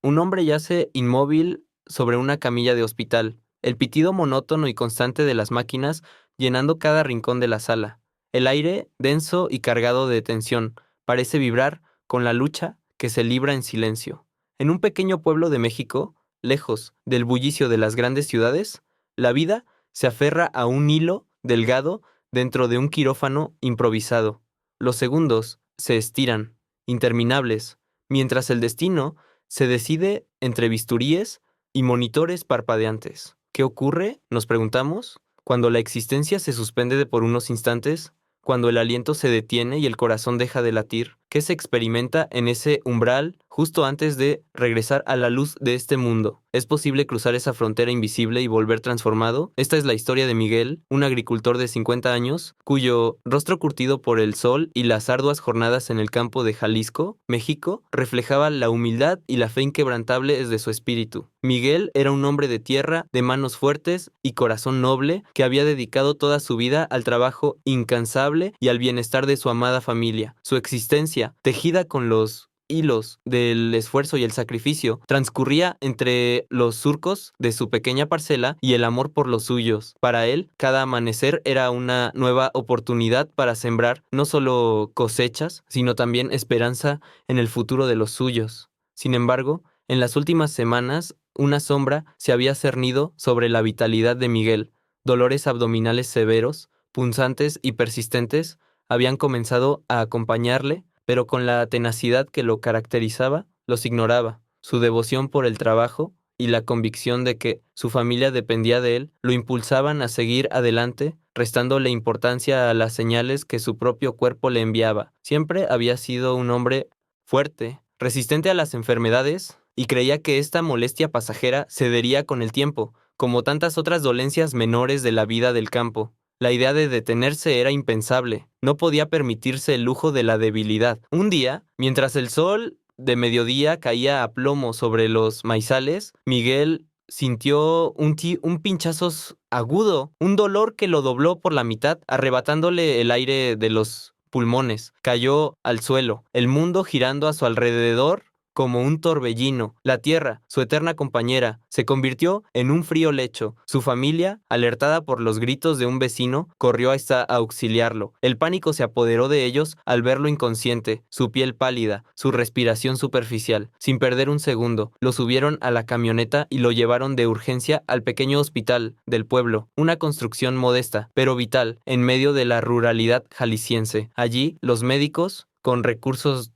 Un hombre yace inmóvil sobre una camilla de hospital, el pitido monótono y constante de las máquinas llenando cada rincón de la sala. El aire, denso y cargado de tensión, parece vibrar con la lucha que se libra en silencio. En un pequeño pueblo de México, lejos del bullicio de las grandes ciudades, la vida se aferra a un hilo delgado dentro de un quirófano improvisado. Los segundos se estiran, interminables, mientras el destino se decide entre bisturíes y monitores parpadeantes. ¿Qué ocurre? Nos preguntamos. Cuando la existencia se suspende por unos instantes, cuando el aliento se detiene y el corazón deja de latir, ¿qué se experimenta en ese umbral justo antes de regresar a la luz de este mundo? ¿Es posible cruzar esa frontera invisible y volver transformado? Esta es la historia de Miguel, un agricultor de 50 años, cuyo rostro curtido por el sol y las arduas jornadas en el campo de Jalisco, México, reflejaba la humildad y la fe inquebrantable de su espíritu. Miguel era un hombre de tierra, de manos fuertes y corazón noble, que había dedicado toda su vida al trabajo incansable y al bienestar de su amada familia. Su existencia, tejida con los hilos del esfuerzo y el sacrificio, transcurría entre los surcos de su pequeña parcela y el amor por los suyos. Para él, cada amanecer era una nueva oportunidad para sembrar no solo cosechas, sino también esperanza en el futuro de los suyos. Sin embargo, en las últimas semanas, una sombra se había cernido sobre la vitalidad de Miguel. Dolores abdominales severos, punzantes y persistentes habían comenzado a acompañarle, pero con la tenacidad que lo caracterizaba, los ignoraba. Su devoción por el trabajo y la convicción de que su familia dependía de él lo impulsaban a seguir adelante, restándole importancia a las señales que su propio cuerpo le enviaba. Siempre había sido un hombre fuerte, resistente a las enfermedades, y creía que esta molestia pasajera cedería con el tiempo, como tantas otras dolencias menores de la vida del campo. La idea de detenerse era impensable. No podía permitirse el lujo de la debilidad. Un día, mientras el sol de mediodía caía a plomo sobre los maizales, Miguel sintió un pinchazo agudo, un dolor que lo dobló por la mitad, arrebatándole el aire de los pulmones. Cayó al suelo, el mundo girando a su alrededor como un torbellino. La tierra, su eterna compañera, se convirtió en un frío lecho. Su familia, alertada por los gritos de un vecino, corrió hasta auxiliarlo. El pánico se apoderó de ellos al verlo inconsciente, su piel pálida, su respiración superficial. Sin perder un segundo, lo subieron a la camioneta y lo llevaron de urgencia al pequeño hospital del pueblo, una construcción modesta, pero vital, en medio de la ruralidad jalisciense. Allí, los médicos, con recursos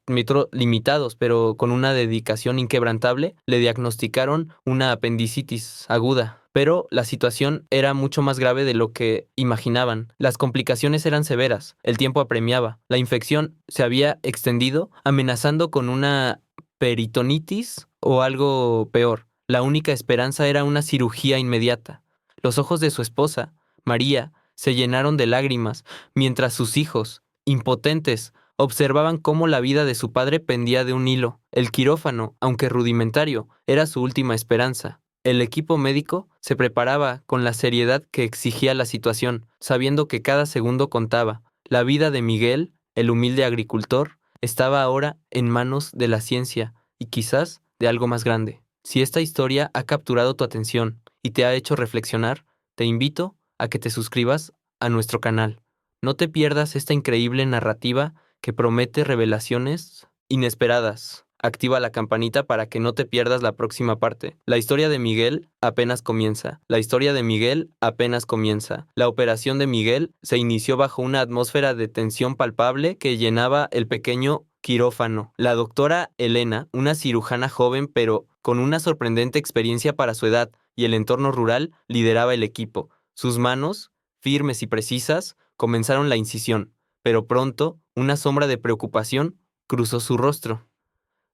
limitados, pero con una dedicación inquebrantable, le diagnosticaron una apendicitis aguda. Pero la situación era mucho más grave de lo que imaginaban. Las complicaciones eran severas, el tiempo apremiaba. La infección se había extendido, amenazando con una peritonitis o algo peor. La única esperanza era una cirugía inmediata. Los ojos de su esposa, María, se llenaron de lágrimas, mientras sus hijos, impotentes, observaban cómo la vida de su padre pendía de un hilo. El quirófano, aunque rudimentario, era su última esperanza. El equipo médico se preparaba con la seriedad que exigía la situación, sabiendo que cada segundo contaba. La vida de Miguel, el humilde agricultor, estaba ahora en manos de la ciencia y quizás de algo más grande. Si esta historia ha capturado tu atención y te ha hecho reflexionar, te invito a que te suscribas a nuestro canal. No te pierdas esta increíble narrativa que promete revelaciones inesperadas. Activa la campanita para que no te pierdas la próxima parte. La historia de Miguel apenas comienza. La historia de Miguel apenas comienza. La operación de Miguel se inició bajo una atmósfera de tensión palpable que llenaba el pequeño quirófano. La doctora Elena, una cirujana joven pero con una sorprendente experiencia para su edad y el entorno rural, lideraba el equipo. Sus manos, firmes y precisas, comenzaron la incisión, pero pronto una sombra de preocupación cruzó su rostro.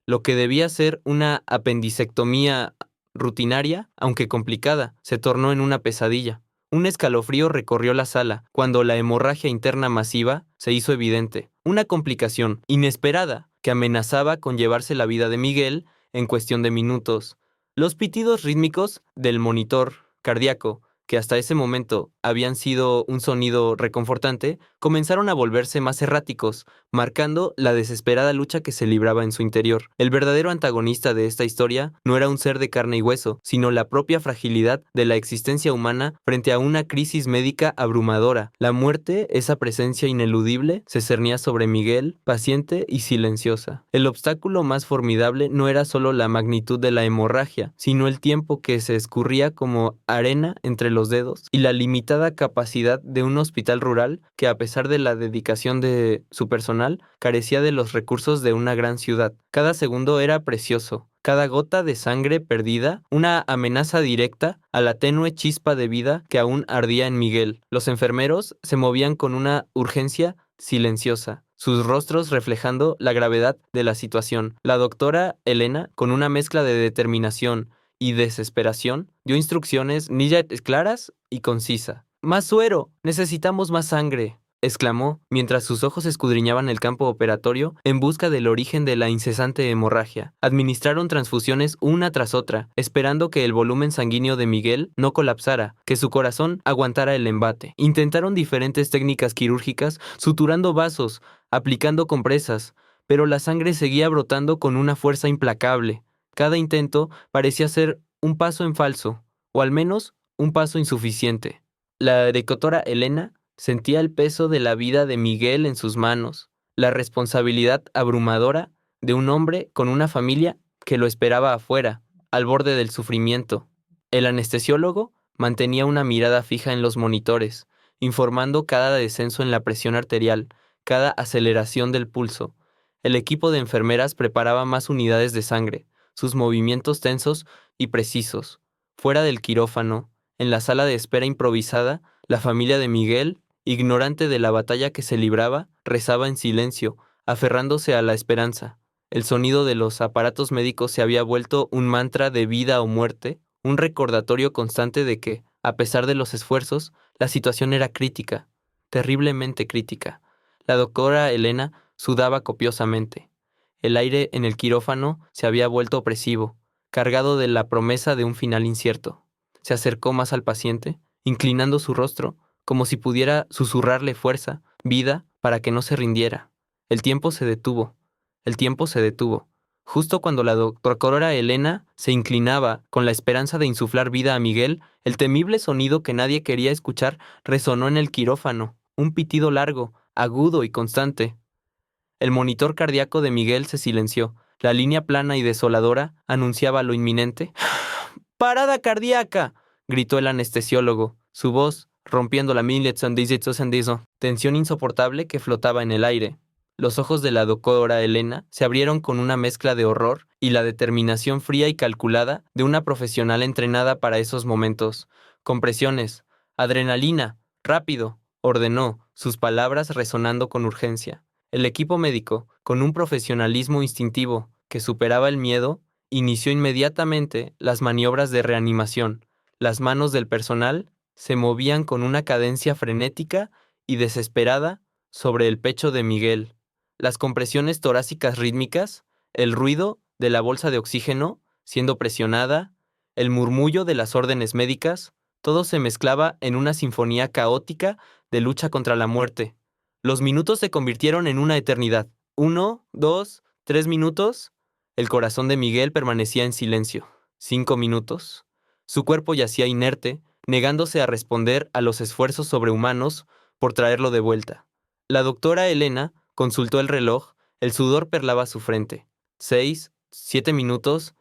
Lo que debía ser una apendicectomía rutinaria, aunque complicada, se tornó en una pesadilla. Un escalofrío recorrió la sala cuando la hemorragia interna masiva se hizo evidente. Una complicación inesperada que amenazaba con llevarse la vida de Miguel en cuestión de minutos. Los pitidos rítmicos del monitor cardíaco, que hasta ese momento habían sido un sonido reconfortante, comenzaron a volverse más erráticos, marcando la desesperada lucha que se libraba en su interior. El verdadero antagonista de esta historia no era un ser de carne y hueso, sino la propia fragilidad de la existencia humana frente a una crisis médica abrumadora. La muerte, esa presencia ineludible, se cernía sobre Miguel, paciente y silenciosa. El obstáculo más formidable no era solo la magnitud de la hemorragia, sino el tiempo que se escurría como arena entre los dedos y la limitada capacidad de un hospital rural que, a pesar de la dedicación de su personal, carecía de los recursos de una gran ciudad. Cada segundo era precioso. Cada gota de sangre perdida, una amenaza directa a la tenue chispa de vida que aún ardía en Miguel. Los enfermeros se movían con una urgencia silenciosa, sus rostros reflejando la gravedad de la situación. La doctora Elena, con una mezcla de determinación y desesperación, dio instrucciones nítidas, claras y concisas. «¡Más suero! ¡Necesitamos más sangre!», exclamó, mientras sus ojos escudriñaban el campo operatorio en busca del origen de la incesante hemorragia. Administraron transfusiones una tras otra, esperando que el volumen sanguíneo de Miguel no colapsara, que su corazón aguantara el embate. Intentaron diferentes técnicas quirúrgicas, suturando vasos, aplicando compresas, pero la sangre seguía brotando con una fuerza implacable. Cada intento parecía ser un paso en falso, o al menos un paso insuficiente. La doctora Elena sentía el peso de la vida de Miguel en sus manos, la responsabilidad abrumadora de un hombre con una familia que lo esperaba afuera, al borde del sufrimiento. El anestesiólogo mantenía una mirada fija en los monitores, informando cada descenso en la presión arterial, cada aceleración del pulso. El equipo de enfermeras preparaba más unidades de sangre, sus movimientos tensos y precisos. Fuera del quirófano, en la sala de espera improvisada, la familia de Miguel, ignorante de la batalla que se libraba, rezaba en silencio, aferrándose a la esperanza. El sonido de los aparatos médicos se había vuelto un mantra de vida o muerte, un recordatorio constante de que, a pesar de los esfuerzos, la situación era crítica, terriblemente crítica. La doctora Elena sudaba copiosamente. El aire en el quirófano se había vuelto opresivo, cargado de la promesa de un final incierto. Se acercó más al paciente, inclinando su rostro, como si pudiera susurrarle fuerza, vida, para que no se rindiera. El tiempo se detuvo. El tiempo se detuvo. Justo cuando la doctora Elena se inclinaba con la esperanza de insuflar vida a Miguel, el temible sonido que nadie quería escuchar resonó en el quirófano, un pitido largo, agudo y constante. El monitor cardíaco de Miguel se silenció. La línea plana y desoladora anunciaba lo inminente. «¡Parada cardíaca!», gritó el anestesiólogo, su voz rompiendo la tensión insoportable que flotaba en el aire. Los ojos de la doctora Elena se abrieron con una mezcla de horror y la determinación fría y calculada de una profesional entrenada para esos momentos. «Compresiones, adrenalina, rápido», ordenó, sus palabras resonando con urgencia. El equipo médico, con un profesionalismo instintivo que superaba el miedo, inició inmediatamente las maniobras de reanimación. Las manos del personal se movían con una cadencia frenética y desesperada sobre el pecho de Miguel. Las compresiones torácicas rítmicas, el ruido de la bolsa de oxígeno siendo presionada, el murmullo de las órdenes médicas, todo se mezclaba en una sinfonía caótica de lucha contra la muerte. Los minutos se convirtieron en una eternidad. 1, 2, 3 minutos. El corazón de Miguel permanecía en silencio. 5 minutos. Su cuerpo yacía inerte, negándose a responder a los esfuerzos sobrehumanos por traerlo de vuelta. La doctora Elena consultó el reloj, el sudor perlaba su frente. 6, 7 minutos.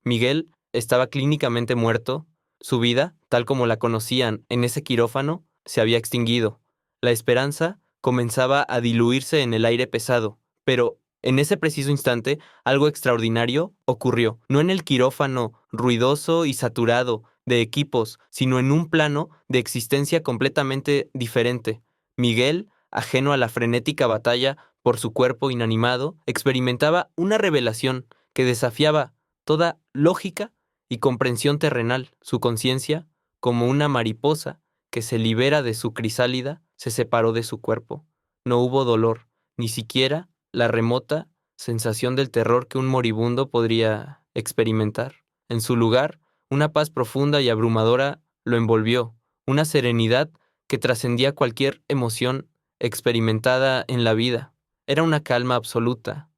Miguel estaba clínicamente muerto. Su vida, tal como la conocían en ese quirófano, se había extinguido. La esperanza comenzaba a diluirse en el aire pesado, pero en ese preciso instante algo extraordinario ocurrió, no en el quirófano ruidoso y saturado de equipos, sino en un plano de existencia completamente diferente. Miguel, ajeno a la frenética batalla por su cuerpo inanimado, experimentaba una revelación que desafiaba toda lógica y comprensión terrenal. Su conciencia, como una mariposa que se libera de su crisálida, se separó de su cuerpo. No hubo dolor, ni siquiera la remota sensación del terror que un moribundo podría experimentar. En su lugar, una paz profunda y abrumadora lo envolvió, una serenidad que trascendía cualquier emoción experimentada en la vida. Era una calma absoluta,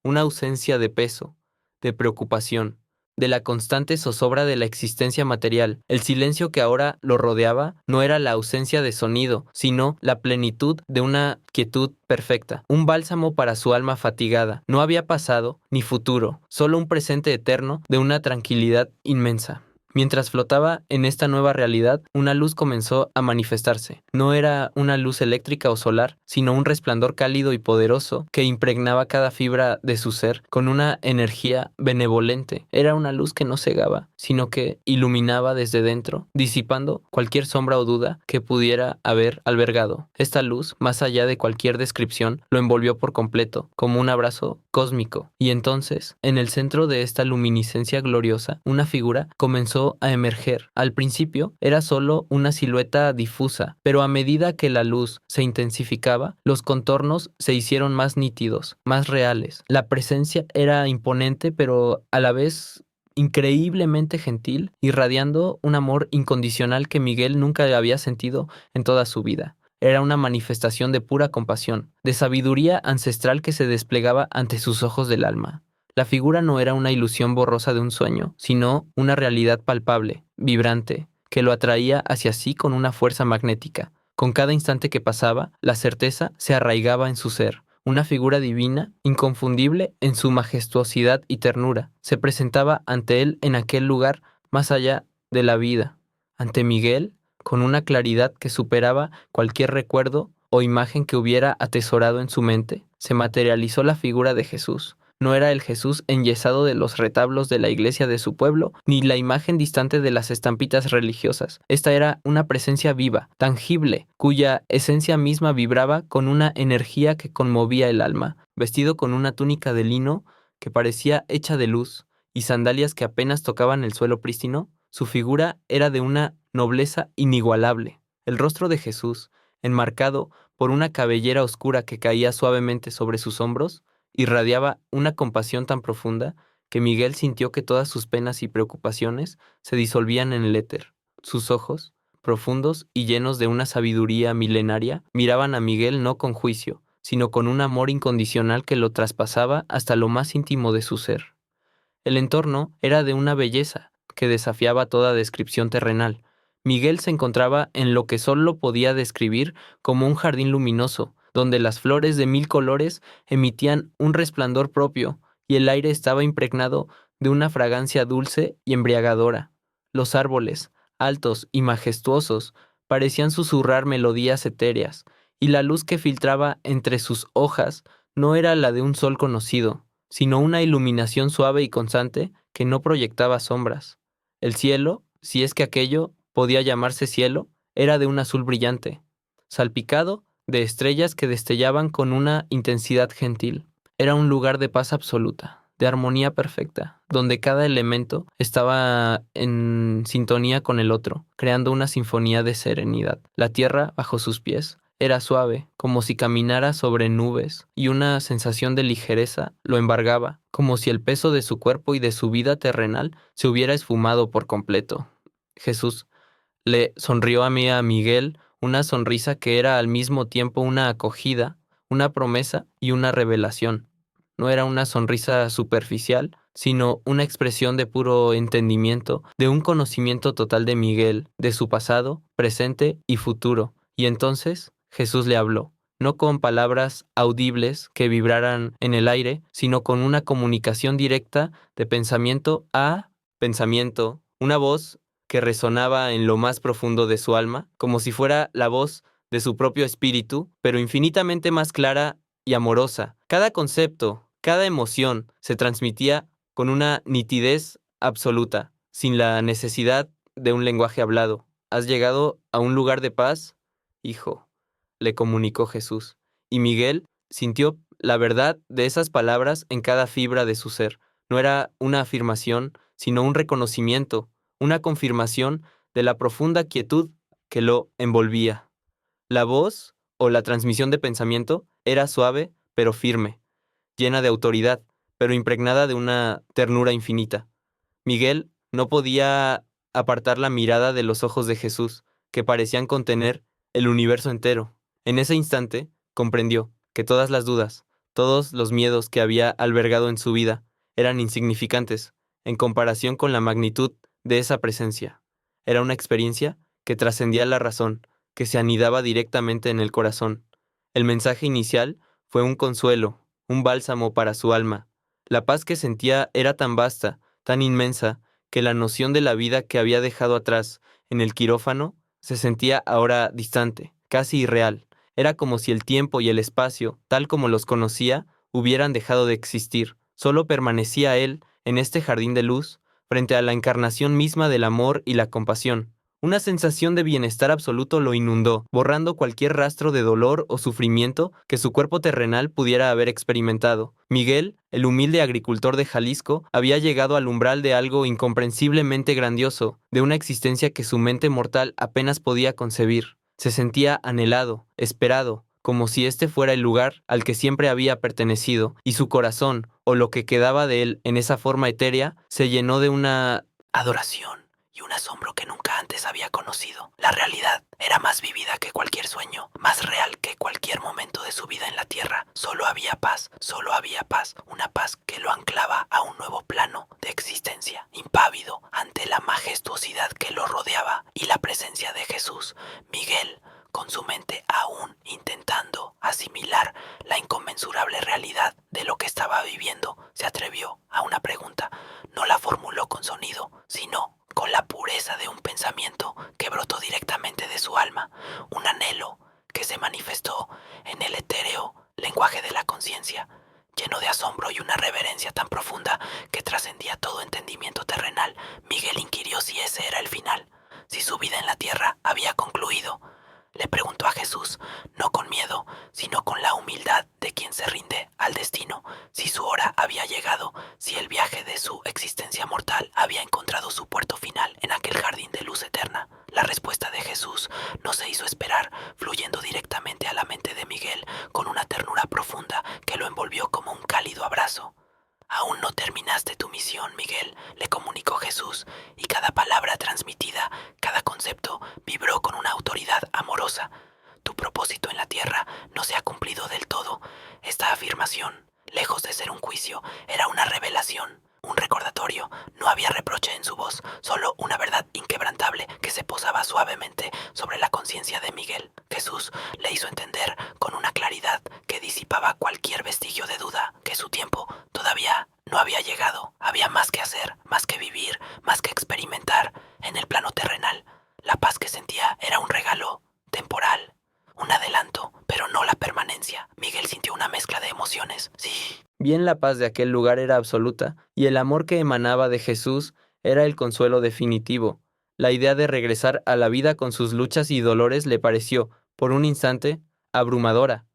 una ausencia de peso, de preocupación, de la constante zozobra de la existencia material. El silencio que ahora lo rodeaba no era la ausencia de sonido, sino la plenitud de una quietud perfecta, un bálsamo para su alma fatigada. No había pasado ni futuro, solo un presente eterno de una tranquilidad inmensa. Mientras flotaba en esta nueva realidad, una luz comenzó a manifestarse. No era una luz eléctrica o solar, sino un resplandor cálido y poderoso que impregnaba cada fibra de su ser con una energía benevolente. Era una luz que no cegaba, sino que iluminaba desde dentro, disipando cualquier sombra o duda que pudiera haber albergado. Esta luz, más allá de cualquier descripción, lo envolvió por completo, como un abrazo cósmico. Y entonces, en el centro de esta luminiscencia gloriosa, una figura comenzó a emerger. Al principio era solo una silueta difusa, pero a medida que la luz se intensificaba, los contornos se hicieron más nítidos, más reales. La presencia era imponente, pero a la vez increíblemente gentil, irradiando un amor incondicional que Miguel nunca había sentido en toda su vida. Era una manifestación de pura compasión, de sabiduría ancestral que se desplegaba ante sus ojos del alma. La figura no era una ilusión borrosa de un sueño, sino una realidad palpable, vibrante, que lo atraía hacia sí con una fuerza magnética. Con cada instante que pasaba, la certeza se arraigaba en su ser. Una figura divina, inconfundible en su majestuosidad y ternura, se presentaba ante él en aquel lugar más allá de la vida. Ante Miguel, con una claridad que superaba cualquier recuerdo o imagen que hubiera atesorado en su mente, se materializó la figura de Jesús. No era el Jesús enyesado de los retablos de la iglesia de su pueblo, ni la imagen distante de las estampitas religiosas. Esta era una presencia viva, tangible, cuya esencia misma vibraba con una energía que conmovía el alma. Vestido con una túnica de lino que parecía hecha de luz, y sandalias que apenas tocaban el suelo prístino, su figura era de una nobleza inigualable. El rostro de Jesús, enmarcado por una cabellera oscura que caía suavemente sobre sus hombros, irradiaba una compasión tan profunda que Miguel sintió que todas sus penas y preocupaciones se disolvían en el éter. Sus ojos, profundos y llenos de una sabiduría milenaria, miraban a Miguel no con juicio, sino con un amor incondicional que lo traspasaba hasta lo más íntimo de su ser. El entorno era de una belleza que desafiaba toda descripción terrenal. Miguel se encontraba en lo que solo podía describir como un jardín luminoso, donde las flores de mil colores emitían un resplandor propio y el aire estaba impregnado de una fragancia dulce y embriagadora. Los árboles, altos y majestuosos, parecían susurrar melodías etéreas, y la luz que filtraba entre sus hojas no era la de un sol conocido, sino una iluminación suave y constante que no proyectaba sombras. El cielo, si es que aquello podía llamarse cielo, era de un azul brillante, salpicado de estrellas que destellaban con una intensidad gentil. Era un lugar de paz absoluta, de armonía perfecta, donde cada elemento estaba en sintonía con el otro, creando una sinfonía de serenidad. La tierra, bajo sus pies, era suave, como si caminara sobre nubes, y una sensación de ligereza lo embargaba, como si el peso de su cuerpo y de su vida terrenal se hubiera esfumado por completo. Jesús le sonrió a Miguel, una sonrisa que era al mismo tiempo una acogida, una promesa y una revelación. No era una sonrisa superficial, sino una expresión de puro entendimiento, de un conocimiento total de Miguel, de su pasado, presente y futuro. Y entonces Jesús le habló, no con palabras audibles que vibraran en el aire, sino con una comunicación directa de pensamiento a pensamiento, una voz que resonaba en lo más profundo de su alma, como si fuera la voz de su propio espíritu, pero infinitamente más clara y amorosa. Cada concepto, cada emoción se transmitía con una nitidez absoluta, sin la necesidad de un lenguaje hablado. ¿Has llegado a un lugar de paz, hijo?, le comunicó Jesús, y Miguel sintió la verdad de esas palabras en cada fibra de su ser. No era una afirmación, sino un reconocimiento, una confirmación de la profunda quietud que lo envolvía. La voz, o la transmisión de pensamiento, era suave, pero firme, llena de autoridad, pero impregnada de una ternura infinita. Miguel no podía apartar la mirada de los ojos de Jesús, que parecían contener el universo entero. En ese instante, comprendió que todas las dudas, todos los miedos que había albergado en su vida, eran insignificantes en comparación con la magnitud de esa presencia. Era una experiencia que trascendía la razón, que se anidaba directamente en el corazón. El mensaje inicial fue un consuelo, un bálsamo para su alma. La paz que sentía era tan vasta, tan inmensa, que la noción de la vida que había dejado atrás en el quirófano se sentía ahora distante, casi irreal. Era como si el tiempo y el espacio, tal como los conocía, hubieran dejado de existir. Solo permanecía él, en este jardín de luz, frente a la encarnación misma del amor y la compasión. Una sensación de bienestar absoluto lo inundó, borrando cualquier rastro de dolor o sufrimiento que su cuerpo terrenal pudiera haber experimentado. Miguel, el humilde agricultor de Jalisco, había llegado al umbral de algo incomprensiblemente grandioso, de una existencia que su mente mortal apenas podía concebir. Se sentía anhelado, esperado, como si este fuera el lugar al que siempre había pertenecido, y su corazón, o lo que quedaba de él en esa forma etérea, se llenó de una adoración y un asombro que nunca antes había conocido. La realidad era más vívida que cualquier sueño, más real que cualquier momento de su vida en la tierra. Solo había paz, una paz que lo anclaba a un nuevo plano de existencia, impávido ante la majestuosidad que lo rodeaba y la presencia de Jesús. Miguel, con su mente aún intentando asimilar la inconmensurable realidad de lo que estaba viviendo, se atrevió a una pregunta. No la formuló con sonido, sino con la pureza de un pensamiento que brotó directamente de su alma, un anhelo que se manifestó en el etéreo lenguaje de la conciencia, lleno de asombro y una reverencia tan profunda que trascendía todo entendimiento terrenal. Miguel inquirió si ese era el final, si su vida en la tierra había concluido. Le preguntó a Jesús, no con miedo, sino con la humildad de quien se rinde al destino, si su hora había llegado, si el viaje de su existencia mortal había encontrado su puerto final en aquel jardín de luz eterna. La respuesta de Jesús no se hizo esperar, fluyendo directamente a la mente de Miguel con una ternura profunda que lo envolvió como un cálido abrazo. Aún no terminaste tu misión, Miguel, le comunicó Jesús, y cada palabra transmitida, cada concepto, vibró con una autoridad amorosa. Tu propósito en la tierra no se ha cumplido del todo. Esta afirmación, lejos de ser un juicio, era una revelación, un recordatorio. No había reproche en su voz, solo una verdad inquebrantable que se posaba suavemente sobre la conciencia de Miguel. Jesús le hizo entender con una claridad que disipaba cualquier vestigio de duda que su tiempo todavía no había llegado. Había más que hacer, más que vivir, más que experimentar en el plano terrenal. La paz que sentía era un regalo temporal, un adelanto, pero no la permanencia. Miguel sintió una mezcla de emociones. Sí. Bien, la paz de aquel lugar era absoluta, y el amor que emanaba de Jesús era el consuelo definitivo. La idea de regresar a la vida con sus luchas y dolores le pareció, por un instante, abrumadora.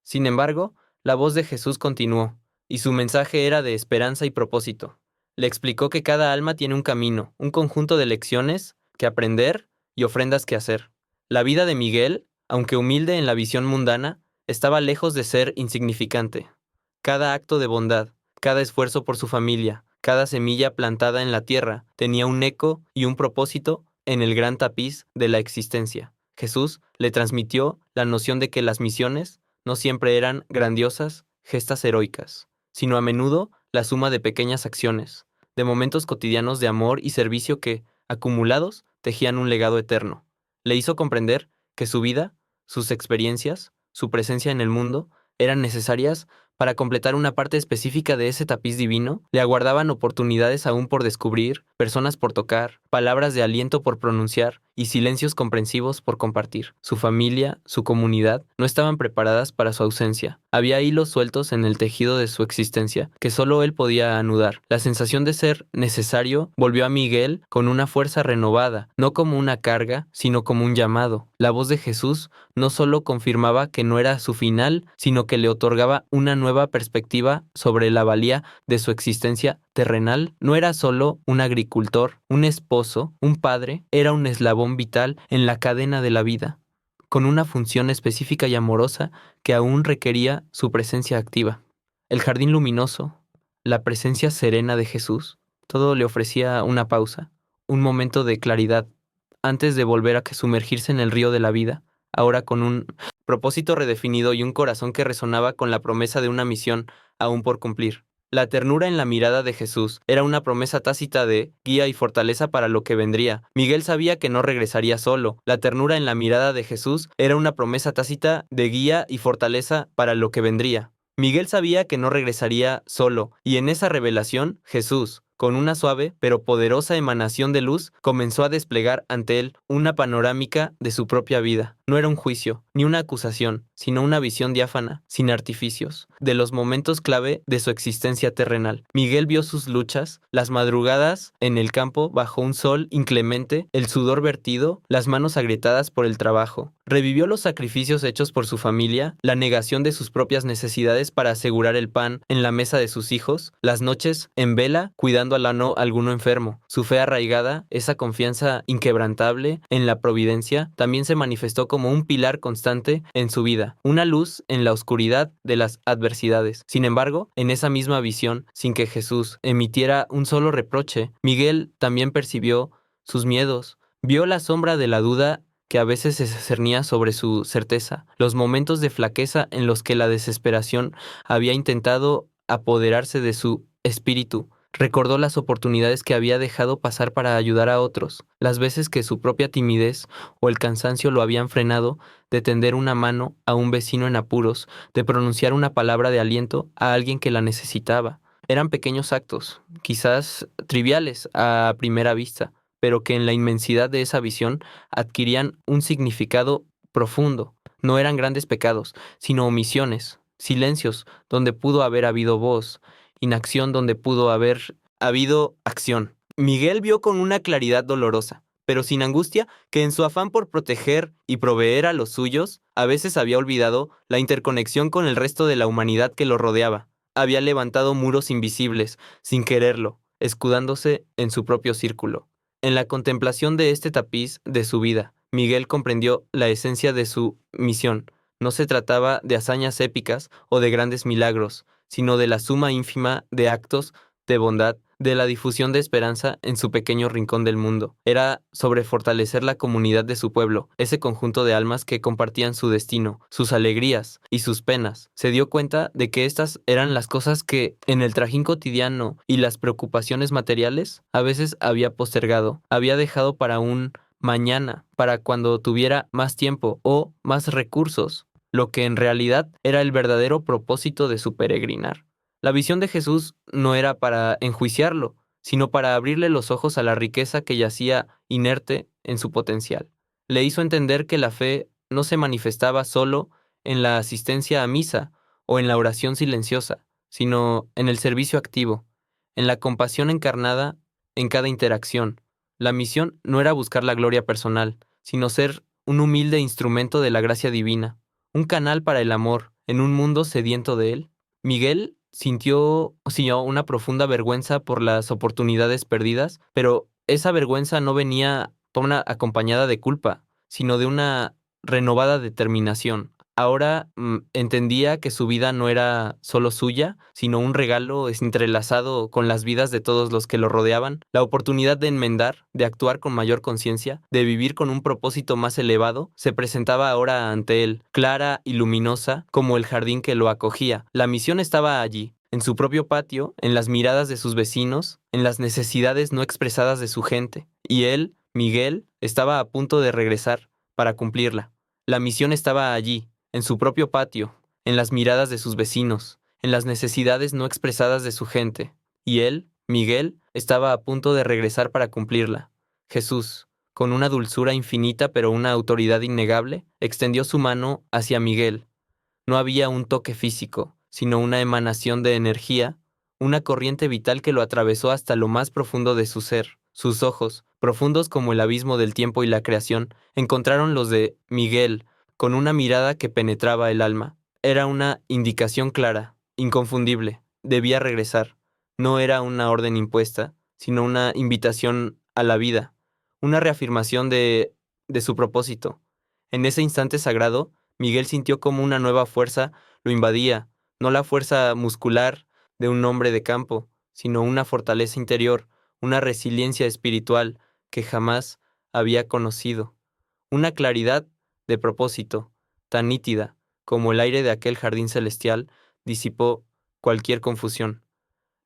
Sin embargo, la voz de Jesús continuó, y su mensaje era de esperanza y propósito. Le explicó que cada alma tiene un camino, un conjunto de lecciones que aprender y ofrendas que hacer. La vida de Miguel, aunque humilde en la visión mundana, estaba lejos de ser insignificante. Cada acto de bondad, cada esfuerzo por su familia, cada semilla plantada en la tierra, tenía un eco y un propósito en el gran tapiz de la existencia. Jesús le transmitió la noción de que las misiones no siempre eran grandiosas gestas heroicas, sino a menudo la suma de pequeñas acciones, de momentos cotidianos de amor y servicio que, acumulados, tejían un legado eterno. Le hizo comprender que su vida, sus experiencias, su presencia en el mundo, eran necesarias para completar una parte específica de ese tapiz divino. Le aguardaban oportunidades aún por descubrir, personas por tocar, palabras de aliento por pronunciar y silencios comprensivos por compartir. Su familia, su comunidad, no estaban preparadas para su ausencia. Había hilos sueltos en el tejido de su existencia que solo él podía anudar. La sensación de ser necesario volvió a Miguel con una fuerza renovada, no como una carga, sino como un llamado. La voz de Jesús no solo confirmaba que no era su final, sino que le otorgaba una nueva perspectiva sobre la valía de su existencia terrenal. No era solo un agricultor, un esposo, un padre, era un eslabón vital en la cadena de la vida, con una función específica y amorosa que aún requería su presencia activa. El jardín luminoso, la presencia serena de Jesús, todo le ofrecía una pausa, un momento de claridad, antes de volver a sumergirse en el río de la vida, ahora con un propósito redefinido y un corazón que resonaba con la promesa de una misión aún por cumplir. La ternura en la mirada de Jesús era una promesa tácita de guía y fortaleza para lo que vendría. Miguel sabía que no regresaría solo. La ternura en la mirada de Jesús era una promesa tácita de guía y fortaleza para lo que vendría. Miguel sabía que no regresaría solo, y en esa revelación, Jesús, con una suave pero poderosa emanación de luz, comenzó a desplegar ante él una panorámica de su propia vida. No era un juicio, ni una acusación, sino una visión diáfana, sin artificios, de los momentos clave de su existencia terrenal. Miguel vio sus luchas, las madrugadas en el campo bajo un sol inclemente, el sudor vertido, las manos agrietadas por el trabajo. Revivió los sacrificios hechos por su familia, la negación de sus propias necesidades para asegurar el pan en la mesa de sus hijos, las noches en vela cuidando a alguno enfermo. Su fe arraigada, esa confianza inquebrantable en la providencia, también se manifestó como un pilar constante en su vida, una luz en la oscuridad de las adversidades. Sin embargo, en esa misma visión, sin que Jesús emitiera un solo reproche, Miguel también percibió sus miedos, vio la sombra de la duda que a veces se cernía sobre su certeza, los momentos de flaqueza en los que la desesperación había intentado apoderarse de su espíritu. Recordó las oportunidades que había dejado pasar para ayudar a otros, las veces que su propia timidez o el cansancio lo habían frenado de tender una mano a un vecino en apuros, de pronunciar una palabra de aliento a alguien que la necesitaba. Eran pequeños actos, quizás triviales a primera vista, pero que en la inmensidad de esa visión adquirían un significado profundo. No eran grandes pecados, sino omisiones, silencios donde pudo haber habido voz, inacción donde pudo haber habido acción. Miguel vio con una claridad dolorosa, pero sin angustia, que en su afán por proteger y proveer a los suyos, a veces había olvidado la interconexión con el resto de la humanidad que lo rodeaba. Había levantado muros invisibles, sin quererlo, escudándose en su propio círculo. En la contemplación de este tapiz de su vida, Miguel comprendió la esencia de su misión. No se trataba de hazañas épicas o de grandes milagros, sino de la suma ínfima de actos de bondad, de la difusión de esperanza en su pequeño rincón del mundo. Era sobre fortalecer la comunidad de su pueblo, ese conjunto de almas que compartían su destino, sus alegrías y sus penas. Se dio cuenta de que estas eran las cosas que, en el trajín cotidiano y las preocupaciones materiales, a veces había postergado, había dejado para un mañana, para cuando tuviera más tiempo o más recursos, lo que en realidad era el verdadero propósito de su peregrinar. La visión de Jesús no era para enjuiciarlo, sino para abrirle los ojos a la riqueza que yacía inerte en su potencial. Le hizo entender que la fe no se manifestaba solo en la asistencia a misa o en la oración silenciosa, sino en el servicio activo, en la compasión encarnada en cada interacción. La misión no era buscar la gloria personal, sino ser un humilde instrumento de la gracia divina, un canal para el amor en un mundo sediento de él. Miguel sintió una profunda vergüenza por las oportunidades perdidas, pero esa vergüenza no venía acompañada de culpa, sino de una renovada determinación. Ahora entendía que su vida no era solo suya, sino un regalo entrelazado con las vidas de todos los que lo rodeaban, la oportunidad de enmendar, de actuar con mayor conciencia, de vivir con un propósito más elevado, se presentaba ahora ante él, clara y luminosa como el jardín que lo acogía. La misión estaba allí, en su propio patio, en las miradas de sus vecinos, en las necesidades no expresadas de su gente, y él, Miguel, estaba a punto de regresar para cumplirla. La misión estaba allí, en su propio patio, en las miradas de sus vecinos, en las necesidades no expresadas de su gente, y él, Miguel, estaba a punto de regresar para cumplirla. Jesús, con una dulzura infinita pero una autoridad innegable, extendió su mano hacia Miguel. No había un toque físico, sino una emanación de energía, una corriente vital que lo atravesó hasta lo más profundo de su ser. Sus ojos, profundos como el abismo del tiempo y la creación, encontraron los de Miguel, con una mirada que penetraba el alma. Era una indicación clara, inconfundible. Debía regresar. No era una orden impuesta, sino una invitación a la vida, una reafirmación de su propósito. En ese instante sagrado, Miguel sintió como una nueva fuerza lo invadía, no la fuerza muscular de un hombre de campo, sino una fortaleza interior, una resiliencia espiritual que jamás había conocido, una claridad de propósito, tan nítida como el aire de aquel jardín celestial, disipó cualquier confusión.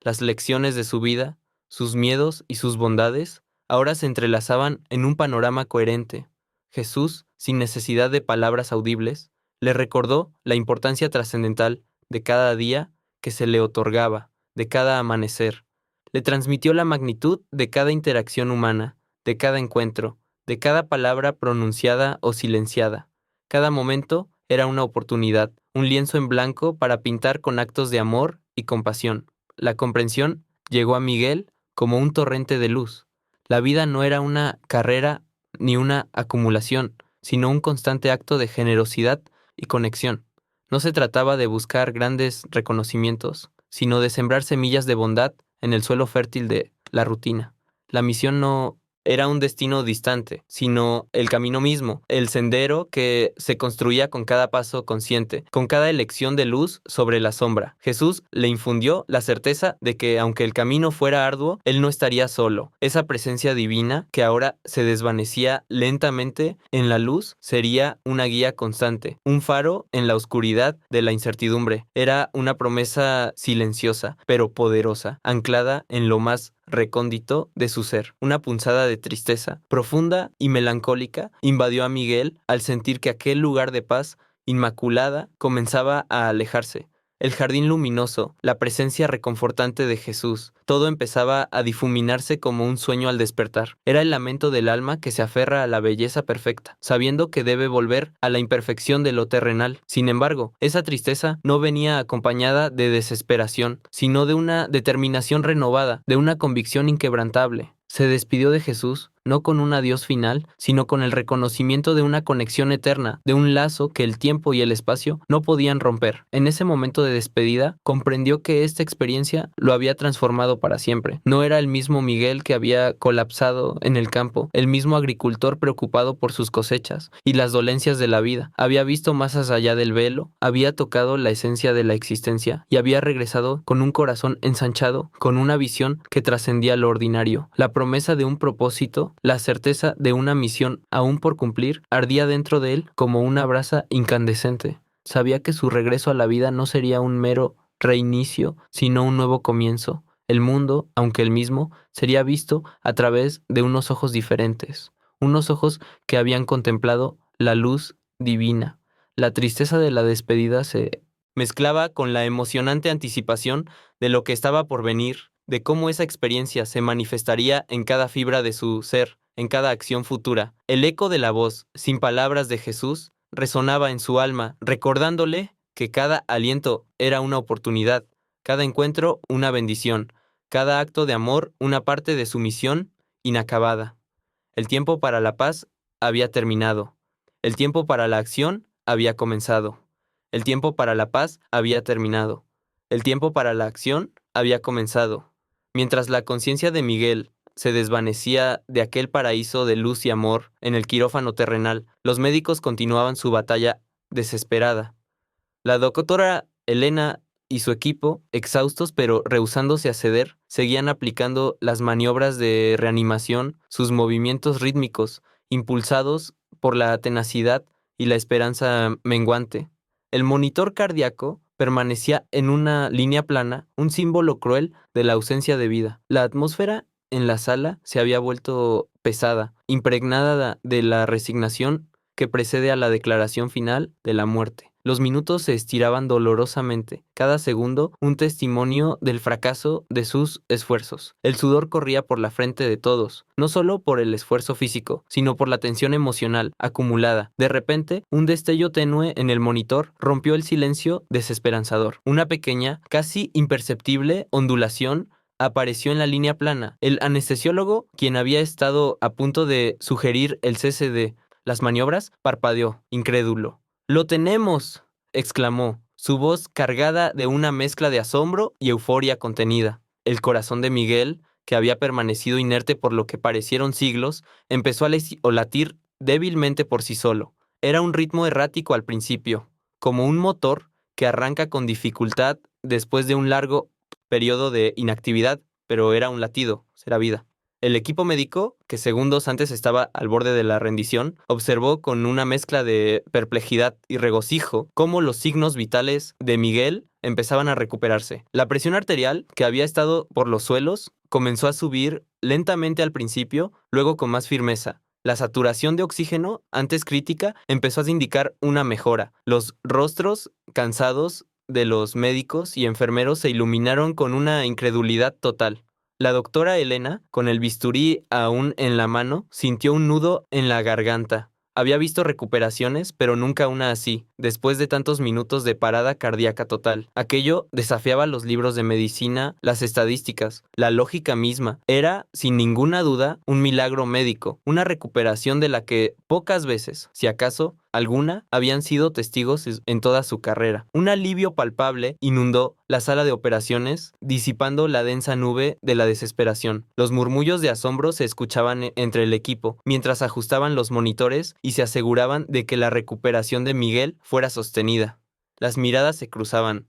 Las lecciones de su vida, sus miedos y sus bondades, ahora se entrelazaban en un panorama coherente. Jesús, sin necesidad de palabras audibles, le recordó la importancia trascendental de cada día que se le otorgaba, de cada amanecer. Le transmitió la magnitud de cada interacción humana, de cada encuentro, de cada palabra pronunciada o silenciada. Cada momento era una oportunidad, un lienzo en blanco para pintar con actos de amor y compasión. La comprensión llegó a Miguel como un torrente de luz. La vida no era una carrera ni una acumulación, sino un constante acto de generosidad y conexión. No se trataba de buscar grandes reconocimientos, sino de sembrar semillas de bondad en el suelo fértil de la rutina. La misión no era un destino distante, sino el camino mismo, el sendero que se construía con cada paso consciente, con cada elección de luz sobre la sombra. Jesús le infundió la certeza de que aunque el camino fuera arduo, él no estaría solo. Esa presencia divina que ahora se desvanecía lentamente en la luz sería una guía constante, un faro en la oscuridad de la incertidumbre. Era una promesa silenciosa, pero poderosa, anclada en lo más recóndito de su ser. Una punzada de tristeza, profunda y melancólica, invadió a Miguel al sentir que aquel lugar de paz inmaculada comenzaba a alejarse. El jardín luminoso, la presencia reconfortante de Jesús, todo empezaba a difuminarse como un sueño al despertar. Era el lamento del alma que se aferra a la belleza perfecta, sabiendo que debe volver a la imperfección de lo terrenal. Sin embargo, esa tristeza no venía acompañada de desesperación, sino de una determinación renovada, de una convicción inquebrantable. Se despidió de Jesús, no con un adiós final, sino con el reconocimiento de una conexión eterna, de un lazo que el tiempo y el espacio no podían romper. En ese momento de despedida, comprendió que esta experiencia lo había transformado para siempre. No era el mismo Miguel que había colapsado en el campo, el mismo agricultor preocupado por sus cosechas y las dolencias de la vida. Había visto más allá del velo, había tocado la esencia de la existencia y había regresado con un corazón ensanchado, con una visión que trascendía lo ordinario. La promesa de un propósito, la certeza de una misión aún por cumplir, ardía dentro de él como una brasa incandescente. Sabía que su regreso a la vida no sería un mero reinicio, sino un nuevo comienzo. El mundo, aunque el mismo, sería visto a través de unos ojos diferentes, unos ojos que habían contemplado la luz divina. La tristeza de la despedida se mezclaba con la emocionante anticipación de lo que estaba por venir, de cómo esa experiencia se manifestaría en cada fibra de su ser, en cada acción futura. El eco de la voz, sin palabras de Jesús, resonaba en su alma, recordándole que cada aliento era una oportunidad, cada encuentro una bendición, cada acto de amor una parte de su misión inacabada. El tiempo para la paz había terminado. El tiempo para la acción había comenzado. El tiempo para la paz había terminado. El tiempo para la acción había comenzado. Mientras la conciencia de Miguel se desvanecía de aquel paraíso de luz y amor en el quirófano terrenal, los médicos continuaban su batalla desesperada. La doctora Elena y su equipo, exhaustos pero rehusándose a ceder, seguían aplicando las maniobras de reanimación, sus movimientos rítmicos, impulsados por la tenacidad y la esperanza menguante. El monitor cardíaco permanecía en una línea plana, un símbolo cruel de la ausencia de vida. La atmósfera en la sala se había vuelto pesada, impregnada de la resignación que precede a la declaración final de la muerte. Los minutos se estiraban dolorosamente, cada segundo un testimonio del fracaso de sus esfuerzos. El sudor corría por la frente de todos, no solo por el esfuerzo físico, sino por la tensión emocional acumulada. De repente, un destello tenue en el monitor rompió el silencio desesperanzador. Una pequeña, casi imperceptible ondulación apareció en la línea plana. El anestesiólogo, quien había estado a punto de sugerir el cese de las maniobras, parpadeó, incrédulo. ¡Lo tenemos!, exclamó, su voz cargada de una mezcla de asombro y euforia contenida. El corazón de Miguel, que había permanecido inerte por lo que parecieron siglos, empezó a latir débilmente por sí solo. Era un ritmo errático al principio, como un motor que arranca con dificultad después de un largo periodo de inactividad, pero era un latido, será vida. El equipo médico, que segundos antes estaba al borde de la rendición, observó con una mezcla de perplejidad y regocijo cómo los signos vitales de Miguel empezaban a recuperarse. La presión arterial, que había estado por los suelos, comenzó a subir lentamente al principio, luego con más firmeza. La saturación de oxígeno, antes crítica, empezó a indicar una mejora. Los rostros cansados de los médicos y enfermeros se iluminaron con una incredulidad total. La doctora Elena, con el bisturí aún en la mano, sintió un nudo en la garganta. Había visto recuperaciones, pero nunca una así, después de tantos minutos de parada cardíaca total. Aquello desafiaba los libros de medicina, las estadísticas, la lógica misma. Era, sin ninguna duda, un milagro médico, una recuperación de la que pocas veces, si acaso, alguna, habían sido testigos en toda su carrera. Un alivio palpable inundó la sala de operaciones, disipando la densa nube de la desesperación. Los murmullos de asombro se escuchaban entre el equipo, mientras ajustaban los monitores y se aseguraban de que la recuperación de Miguel fuera sostenida. Las miradas se cruzaban,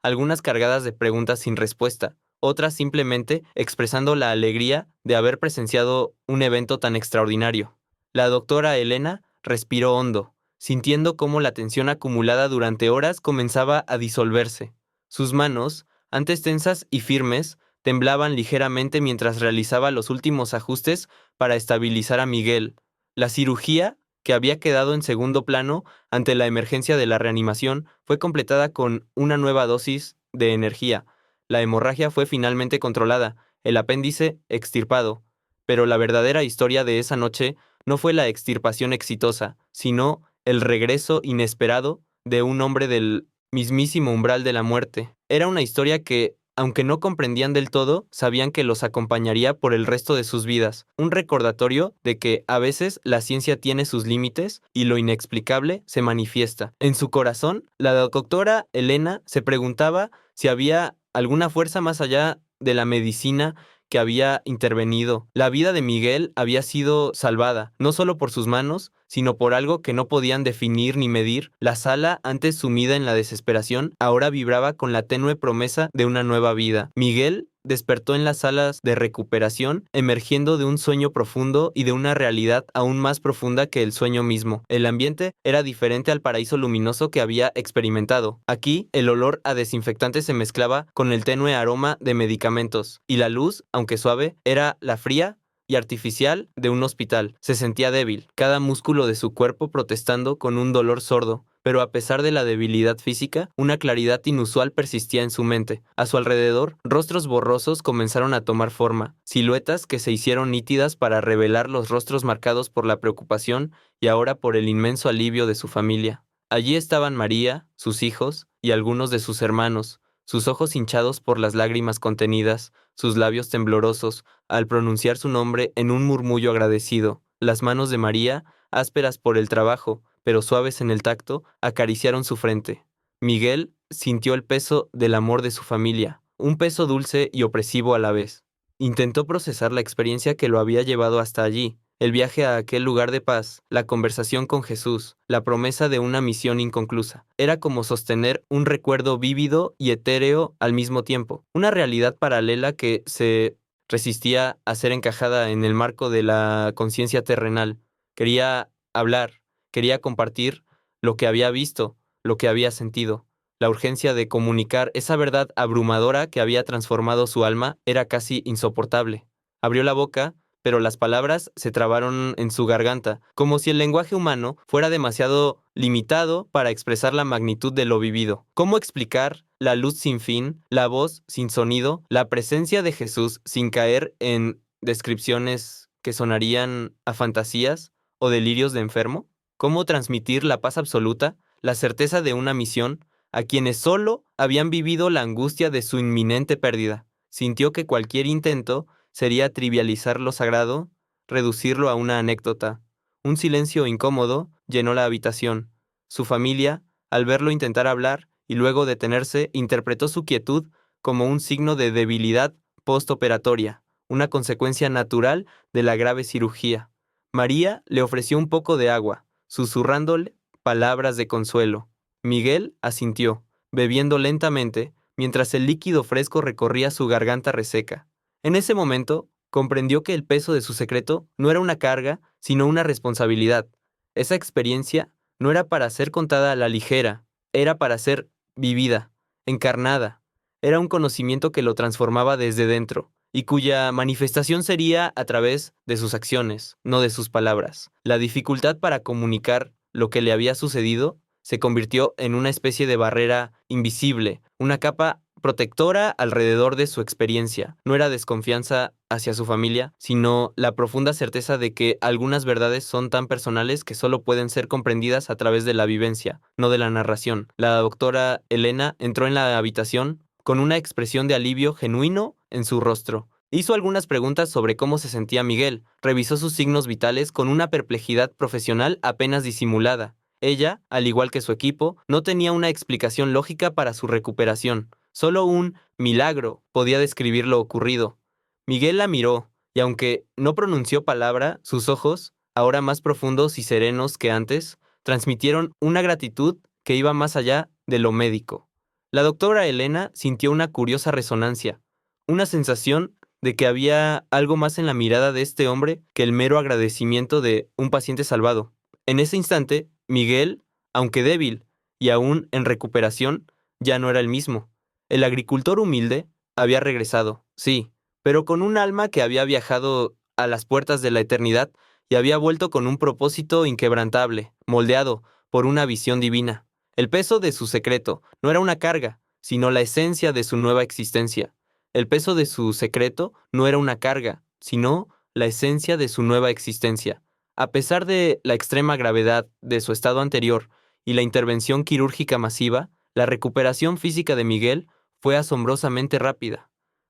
algunas cargadas de preguntas sin respuesta, otras simplemente expresando la alegría de haber presenciado un evento tan extraordinario. La doctora Elena respiró hondo, sintiendo cómo la tensión acumulada durante horas comenzaba a disolverse. Sus manos, antes tensas y firmes, temblaban ligeramente mientras realizaba los últimos ajustes para estabilizar a Miguel. La cirugía, que había quedado en segundo plano ante la emergencia de la reanimación, fue completada con una nueva dosis de energía. La hemorragia fue finalmente controlada, el apéndice extirpado. Pero la verdadera historia de esa noche no fue la extirpación exitosa, sino el regreso inesperado de un hombre del mismísimo umbral de la muerte. Era una historia que, aunque no comprendían del todo, sabían que los acompañaría por el resto de sus vidas. Un recordatorio de que a veces la ciencia tiene sus límites y lo inexplicable se manifiesta. En su corazón, la doctora Elena se preguntaba si había alguna fuerza más allá de la medicina que había intervenido. La vida de Miguel había sido salvada, no solo por sus manos, sino por algo que no podían definir ni medir. La sala, antes sumida en la desesperación, ahora vibraba con la tenue promesa de una nueva vida. Miguel despertó en las salas de recuperación, emergiendo de un sueño profundo y de una realidad aún más profunda que el sueño mismo. El ambiente era diferente al paraíso luminoso que había experimentado. Aquí, el olor a desinfectante se mezclaba con el tenue aroma de medicamentos, y la luz, aunque suave, era la fría y artificial de un hospital. Se sentía débil, cada músculo de su cuerpo protestando con un dolor sordo, pero a pesar de la debilidad física, una claridad inusual persistía en su mente. A su alrededor, rostros borrosos comenzaron a tomar forma, siluetas que se hicieron nítidas para revelar los rostros marcados por la preocupación y ahora por el inmenso alivio de su familia. Allí estaban María, sus hijos y algunos de sus hermanos, sus ojos hinchados por las lágrimas contenidas, sus labios temblorosos al pronunciar su nombre en un murmullo agradecido. Las manos de María, ásperas por el trabajo, pero suaves en el tacto, acariciaron su frente. Miguel sintió el peso del amor de su familia, un peso dulce y opresivo a la vez. Intentó procesar la experiencia que lo había llevado hasta allí, el viaje a aquel lugar de paz, la conversación con Jesús, la promesa de una misión inconclusa. Era como sostener un recuerdo vívido y etéreo al mismo tiempo, una realidad paralela que se resistía a ser encajada en el marco de la conciencia terrenal. Quería hablar, quería compartir lo que había visto, lo que había sentido. La urgencia de comunicar esa verdad abrumadora que había transformado su alma era casi insoportable. Abrió la boca, pero las palabras se trabaron en su garganta, como si el lenguaje humano fuera demasiado limitado para expresar la magnitud de lo vivido. ¿Cómo explicar la luz sin fin, la voz sin sonido, la presencia de Jesús sin caer en descripciones que sonarían a fantasías o delirios de enfermo? ¿Cómo transmitir la paz absoluta, la certeza de una misión, a quienes solo habían vivido la angustia de su inminente pérdida? Sintió que cualquier intento sería trivializar lo sagrado, reducirlo a una anécdota. Un silencio incómodo llenó la habitación. Su familia, al verlo intentar hablar y luego detenerse, interpretó su quietud como un signo de debilidad postoperatoria, una consecuencia natural de la grave cirugía. María le ofreció un poco de agua, susurrándole palabras de consuelo. Miguel asintió, bebiendo lentamente, mientras el líquido fresco recorría su garganta reseca. En ese momento, comprendió que el peso de su secreto no era una carga, sino una responsabilidad. Esa experiencia no era para ser contada a la ligera, era para ser vivida, encarnada. Era un conocimiento que lo transformaba desde dentro, y cuya manifestación sería a través de sus acciones, no de sus palabras. La dificultad para comunicar lo que le había sucedido se convirtió en una especie de barrera invisible, una capa protectora alrededor de su experiencia. No era desconfianza hacia su familia, sino la profunda certeza de que algunas verdades son tan personales que solo pueden ser comprendidas a través de la vivencia, no de la narración. La doctora Elena entró en la habitación con una expresión de alivio genuino en su rostro. Hizo algunas preguntas sobre cómo se sentía Miguel, revisó sus signos vitales con una perplejidad profesional apenas disimulada. Ella, al igual que su equipo, no tenía una explicación lógica para su recuperación. Solo un milagro podía describir lo ocurrido. Miguel la miró, y aunque no pronunció palabra, sus ojos, ahora más profundos y serenos que antes, transmitieron una gratitud que iba más allá de lo médico. La doctora Elena sintió una curiosa resonancia, una sensación de que había algo más en la mirada de este hombre que el mero agradecimiento de un paciente salvado. En ese instante, Miguel, aunque débil y aún en recuperación, ya no era el mismo. El agricultor humilde había regresado, sí, pero con un alma que había viajado a las puertas de la eternidad y había vuelto con un propósito inquebrantable, moldeado por una visión divina. El peso de su secreto no era una carga, sino la esencia de su nueva existencia. El peso de su secreto no era una carga, sino la esencia de su nueva existencia. A pesar de la extrema gravedad de su estado anterior y la intervención quirúrgica masiva, la recuperación física de Miguel fue asombrosamente rápida.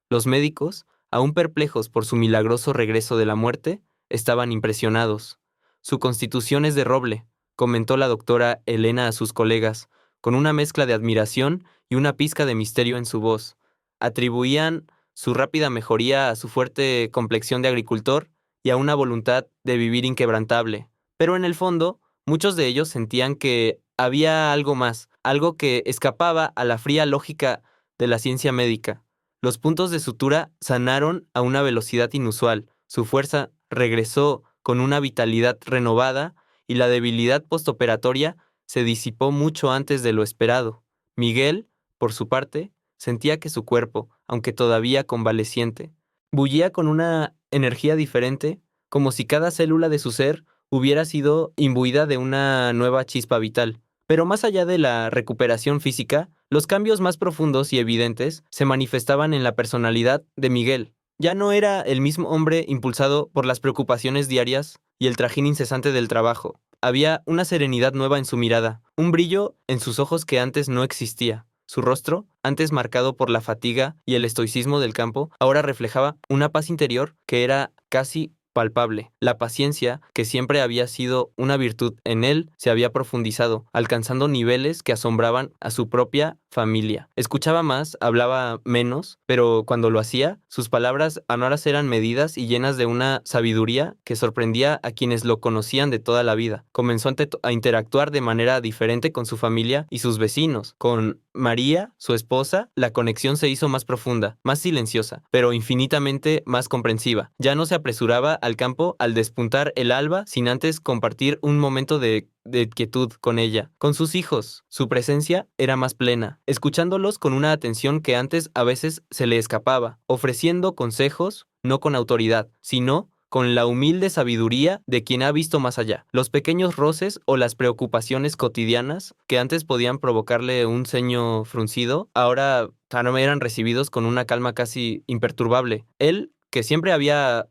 Los médicos, aún perplejos por su milagroso regreso de la muerte, estaban impresionados. Su constitución es de roble, comentó la doctora Elena a sus colegas, con una mezcla de admiración y una pizca de misterio en su voz. Atribuían su rápida mejoría a su fuerte complexión de agricultor y a una voluntad de vivir inquebrantable. Pero en el fondo, muchos de ellos sentían que había algo más, algo que escapaba a la fría lógica de la ciencia médica. Los puntos de sutura sanaron a una velocidad inusual, su fuerza regresó con una vitalidad renovada y la debilidad postoperatoria se disipó mucho antes de lo esperado. Miguel, por su parte, sentía que su cuerpo, aunque todavía convaleciente, bullía con una energía diferente, como si cada célula de su ser hubiera sido imbuida de una nueva chispa vital. Pero más allá de la recuperación física, los cambios más profundos y evidentes se manifestaban en la personalidad de Miguel. Ya no era el mismo hombre impulsado por las preocupaciones diarias y el trajín incesante del trabajo. Había una serenidad nueva en su mirada, un brillo en sus ojos que antes no existía. Su rostro, antes marcado por la fatiga y el estoicismo del campo, ahora reflejaba una paz interior que era casi palpable. La paciencia, que siempre había sido una virtud en él, se había profundizado, alcanzando niveles que asombraban a su propia familia. Escuchaba más, hablaba menos, pero cuando lo hacía, sus palabras ahora eran medidas y llenas de una sabiduría que sorprendía a quienes lo conocían de toda la vida. Comenzó a interactuar de manera diferente con su familia y sus vecinos. Con María, su esposa, la conexión se hizo más profunda, más silenciosa, pero infinitamente más comprensiva. Ya no se apresuraba al campo al despuntar el alba sin antes compartir un momento de quietud con ella. Con sus hijos, su presencia era más plena, escuchándolos con una atención que antes a veces se le escapaba, ofreciendo consejos, no con autoridad, sino con la humilde sabiduría de quien ha visto más allá. Los pequeños roces o las preocupaciones cotidianas que antes podían provocarle un ceño fruncido, ahora eran recibidos con una calma casi imperturbable. Él, que siempre había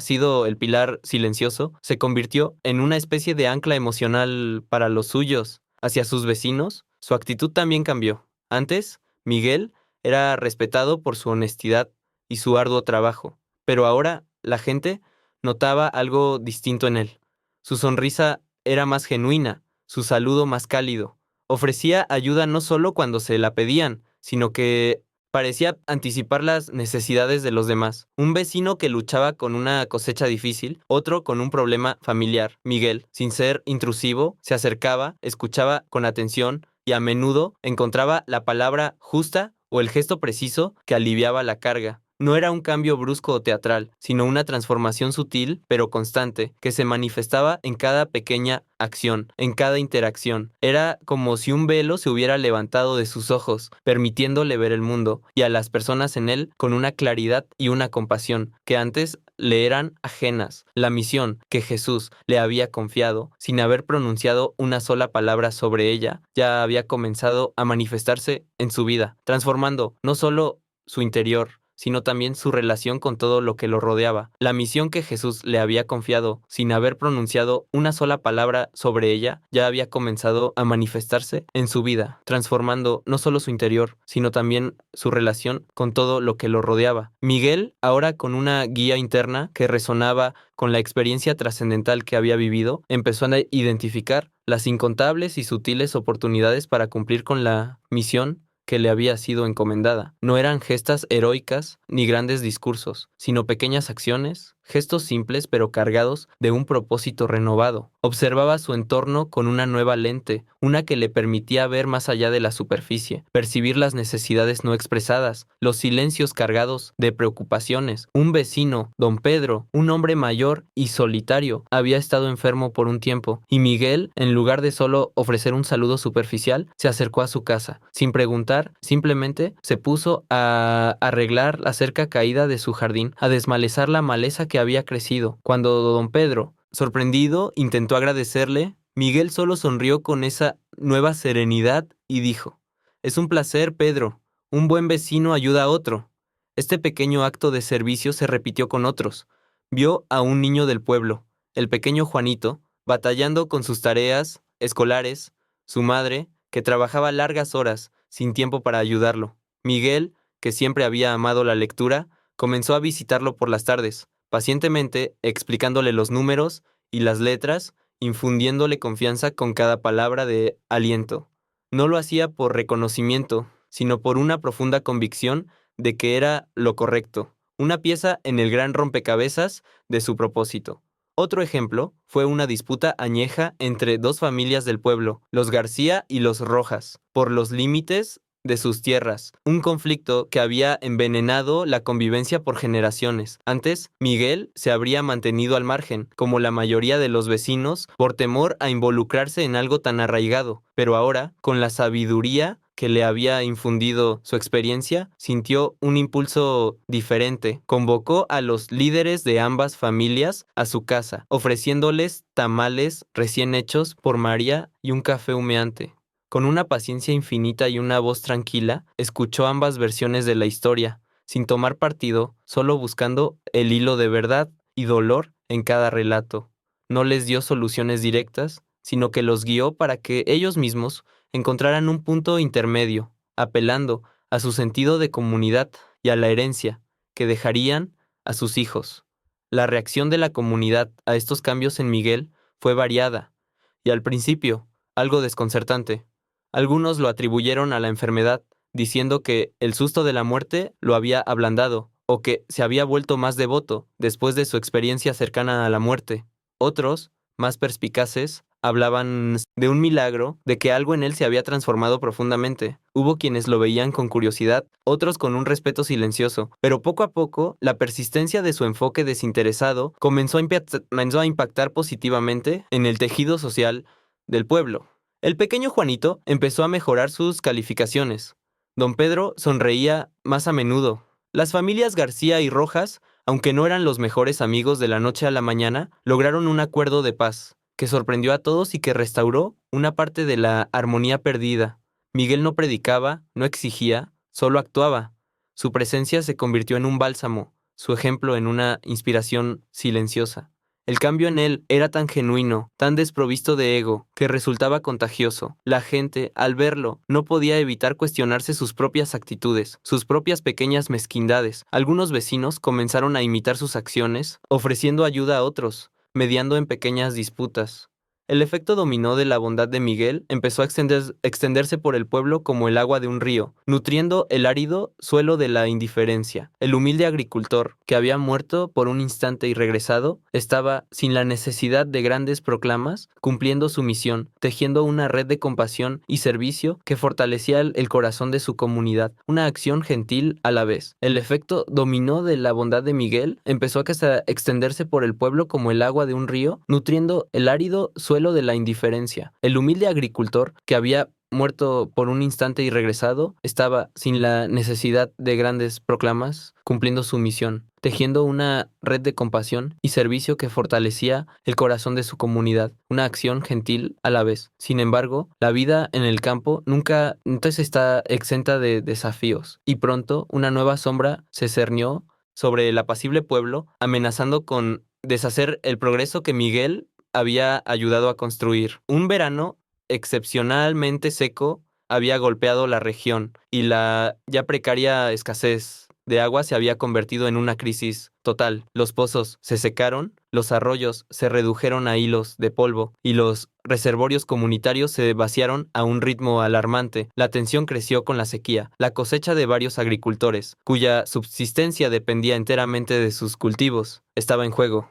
sido el pilar silencioso, se convirtió en una especie de ancla emocional para los suyos. Hacia sus vecinos, su actitud también cambió. Antes, Miguel era respetado por su honestidad y su arduo trabajo, pero ahora la gente notaba algo distinto en él. Su sonrisa era más genuina, su saludo más cálido. Ofrecía ayuda no solo cuando se la pedían, sino que parecía anticipar las necesidades de los demás. Un vecino que luchaba con una cosecha difícil, otro con un problema familiar. Miguel, sin ser intrusivo, se acercaba, escuchaba con atención y a menudo encontraba la palabra justa o el gesto preciso que aliviaba la carga. No era un cambio brusco o teatral, sino una transformación sutil pero constante, que se manifestaba en cada pequeña acción, en cada interacción. Era como si un velo se hubiera levantado de sus ojos, permitiéndole ver el mundo y a las personas en él con una claridad y una compasión que antes le eran ajenas. La misión que Jesús le había confiado, sin haber pronunciado una sola palabra sobre ella, ya había comenzado a manifestarse en su vida, transformando no solo su interior, sino también su relación con todo lo que lo rodeaba. La misión que Jesús le había confiado, sin haber pronunciado una sola palabra sobre ella, ya había comenzado a manifestarse en su vida, transformando no solo su interior, sino también su relación con todo lo que lo rodeaba. Miguel, ahora con una guía interna que resonaba con la experiencia trascendental que había vivido, empezó a identificar las incontables y sutiles oportunidades para cumplir con la misión que le había sido encomendada. No eran gestas heroicas ni grandes discursos, sino pequeñas acciones, gestos simples pero cargados de un propósito renovado. Observaba su entorno con una nueva lente, una que le permitía ver más allá de la superficie, percibir las necesidades no expresadas, los silencios cargados de preocupaciones. Un vecino, don Pedro, un hombre mayor y solitario, había estado enfermo por un tiempo, y Miguel, en lugar de solo ofrecer un saludo superficial, se acercó a su casa. Sin preguntar, simplemente se puso a arreglar la cerca caída de su jardín, a desmalezar la maleza que había crecido. Cuando don Pedro, sorprendido, intentó agradecerle, Miguel solo sonrió con esa nueva serenidad y dijo: «Es un placer, Pedro. Un buen vecino ayuda a otro». Este pequeño acto de servicio se repitió con otros. Vio a un niño del pueblo, el pequeño Juanito, batallando con sus tareas escolares, su madre, que trabajaba largas horas, sin tiempo para ayudarlo. Miguel, que siempre había amado la lectura, comenzó a visitarlo por las tardes, pacientemente explicándole los números y las letras, infundiéndole confianza con cada palabra de aliento. No lo hacía por reconocimiento, sino por una profunda convicción de que era lo correcto, una pieza en el gran rompecabezas de su propósito. Otro ejemplo fue una disputa añeja entre dos familias del pueblo, los García y los Rojas, por los límites de sus tierras, un conflicto que había envenenado la convivencia por generaciones. Antes, Miguel se habría mantenido al margen, como la mayoría de los vecinos, por temor a involucrarse en algo tan arraigado, pero ahora, con la sabiduría que le había infundido su experiencia, sintió un impulso diferente. Convocó a los líderes de ambas familias a su casa, ofreciéndoles tamales recién hechos por María y un café humeante. Con una paciencia infinita y una voz tranquila, escuchó ambas versiones de la historia, sin tomar partido, solo buscando el hilo de verdad y dolor en cada relato. No les dio soluciones directas, sino que los guió para que ellos mismos encontraran un punto intermedio, apelando a su sentido de comunidad y a la herencia que dejarían a sus hijos. La reacción de la comunidad a estos cambios en Miguel fue variada, y al principio, algo desconcertante. Algunos lo atribuyeron a la enfermedad, diciendo que el susto de la muerte lo había ablandado, o que se había vuelto más devoto después de su experiencia cercana a la muerte. Otros, más perspicaces, hablaban de un milagro, de que algo en él se había transformado profundamente. Hubo quienes lo veían con curiosidad, otros con un respeto silencioso, pero poco a poco, la persistencia de su enfoque desinteresado comenzó a impactar positivamente en el tejido social del pueblo. El pequeño Juanito empezó a mejorar sus calificaciones. Don Pedro sonreía más a menudo. Las familias García y Rojas, aunque no eran los mejores amigos de la noche a la mañana, lograron un acuerdo de paz, que sorprendió a todos y que restauró una parte de la armonía perdida. Miguel no predicaba, no exigía, solo actuaba. Su presencia se convirtió en un bálsamo, su ejemplo en una inspiración silenciosa. El cambio en él era tan genuino, tan desprovisto de ego, que resultaba contagioso. La gente, al verlo, no podía evitar cuestionarse sus propias actitudes, sus propias pequeñas mezquindades. Algunos vecinos comenzaron a imitar sus acciones, ofreciendo ayuda a otros, mediando en pequeñas disputas. El efecto dominó de la bondad de Miguel empezó a extenderse por el pueblo como el agua de un río, nutriendo el árido suelo de la indiferencia. El humilde agricultor, que había muerto por un instante y regresado, estaba, sin la necesidad de grandes proclamas, cumpliendo su misión, tejiendo una red de compasión y servicio que fortalecía el corazón de su comunidad, una acción gentil a la vez. El efecto dominó de la bondad de Miguel empezó a extenderse por el pueblo como el agua de un río, nutriendo el árido suelo de la indiferencia. El humilde agricultor, que había muerto por un instante y regresado, estaba, sin la necesidad de grandes proclamas, cumpliendo su misión, tejiendo una red de compasión y servicio que fortalecía el corazón de su comunidad, una acción gentil a la vez. Sin embargo, la vida en el campo nunca entonces está exenta de desafíos, y pronto una nueva sombra se cernió sobre el apacible pueblo, amenazando con deshacer el progreso que Miguel había ayudado a construir. Un verano excepcionalmente seco había golpeado la región y la ya precaria escasez de agua se había convertido en una crisis total. Los pozos se secaron, los arroyos se redujeron a hilos de polvo y los reservorios comunitarios se vaciaron a un ritmo alarmante. La tensión creció con la sequía. La cosecha de varios agricultores, cuya subsistencia dependía enteramente de sus cultivos, estaba en juego.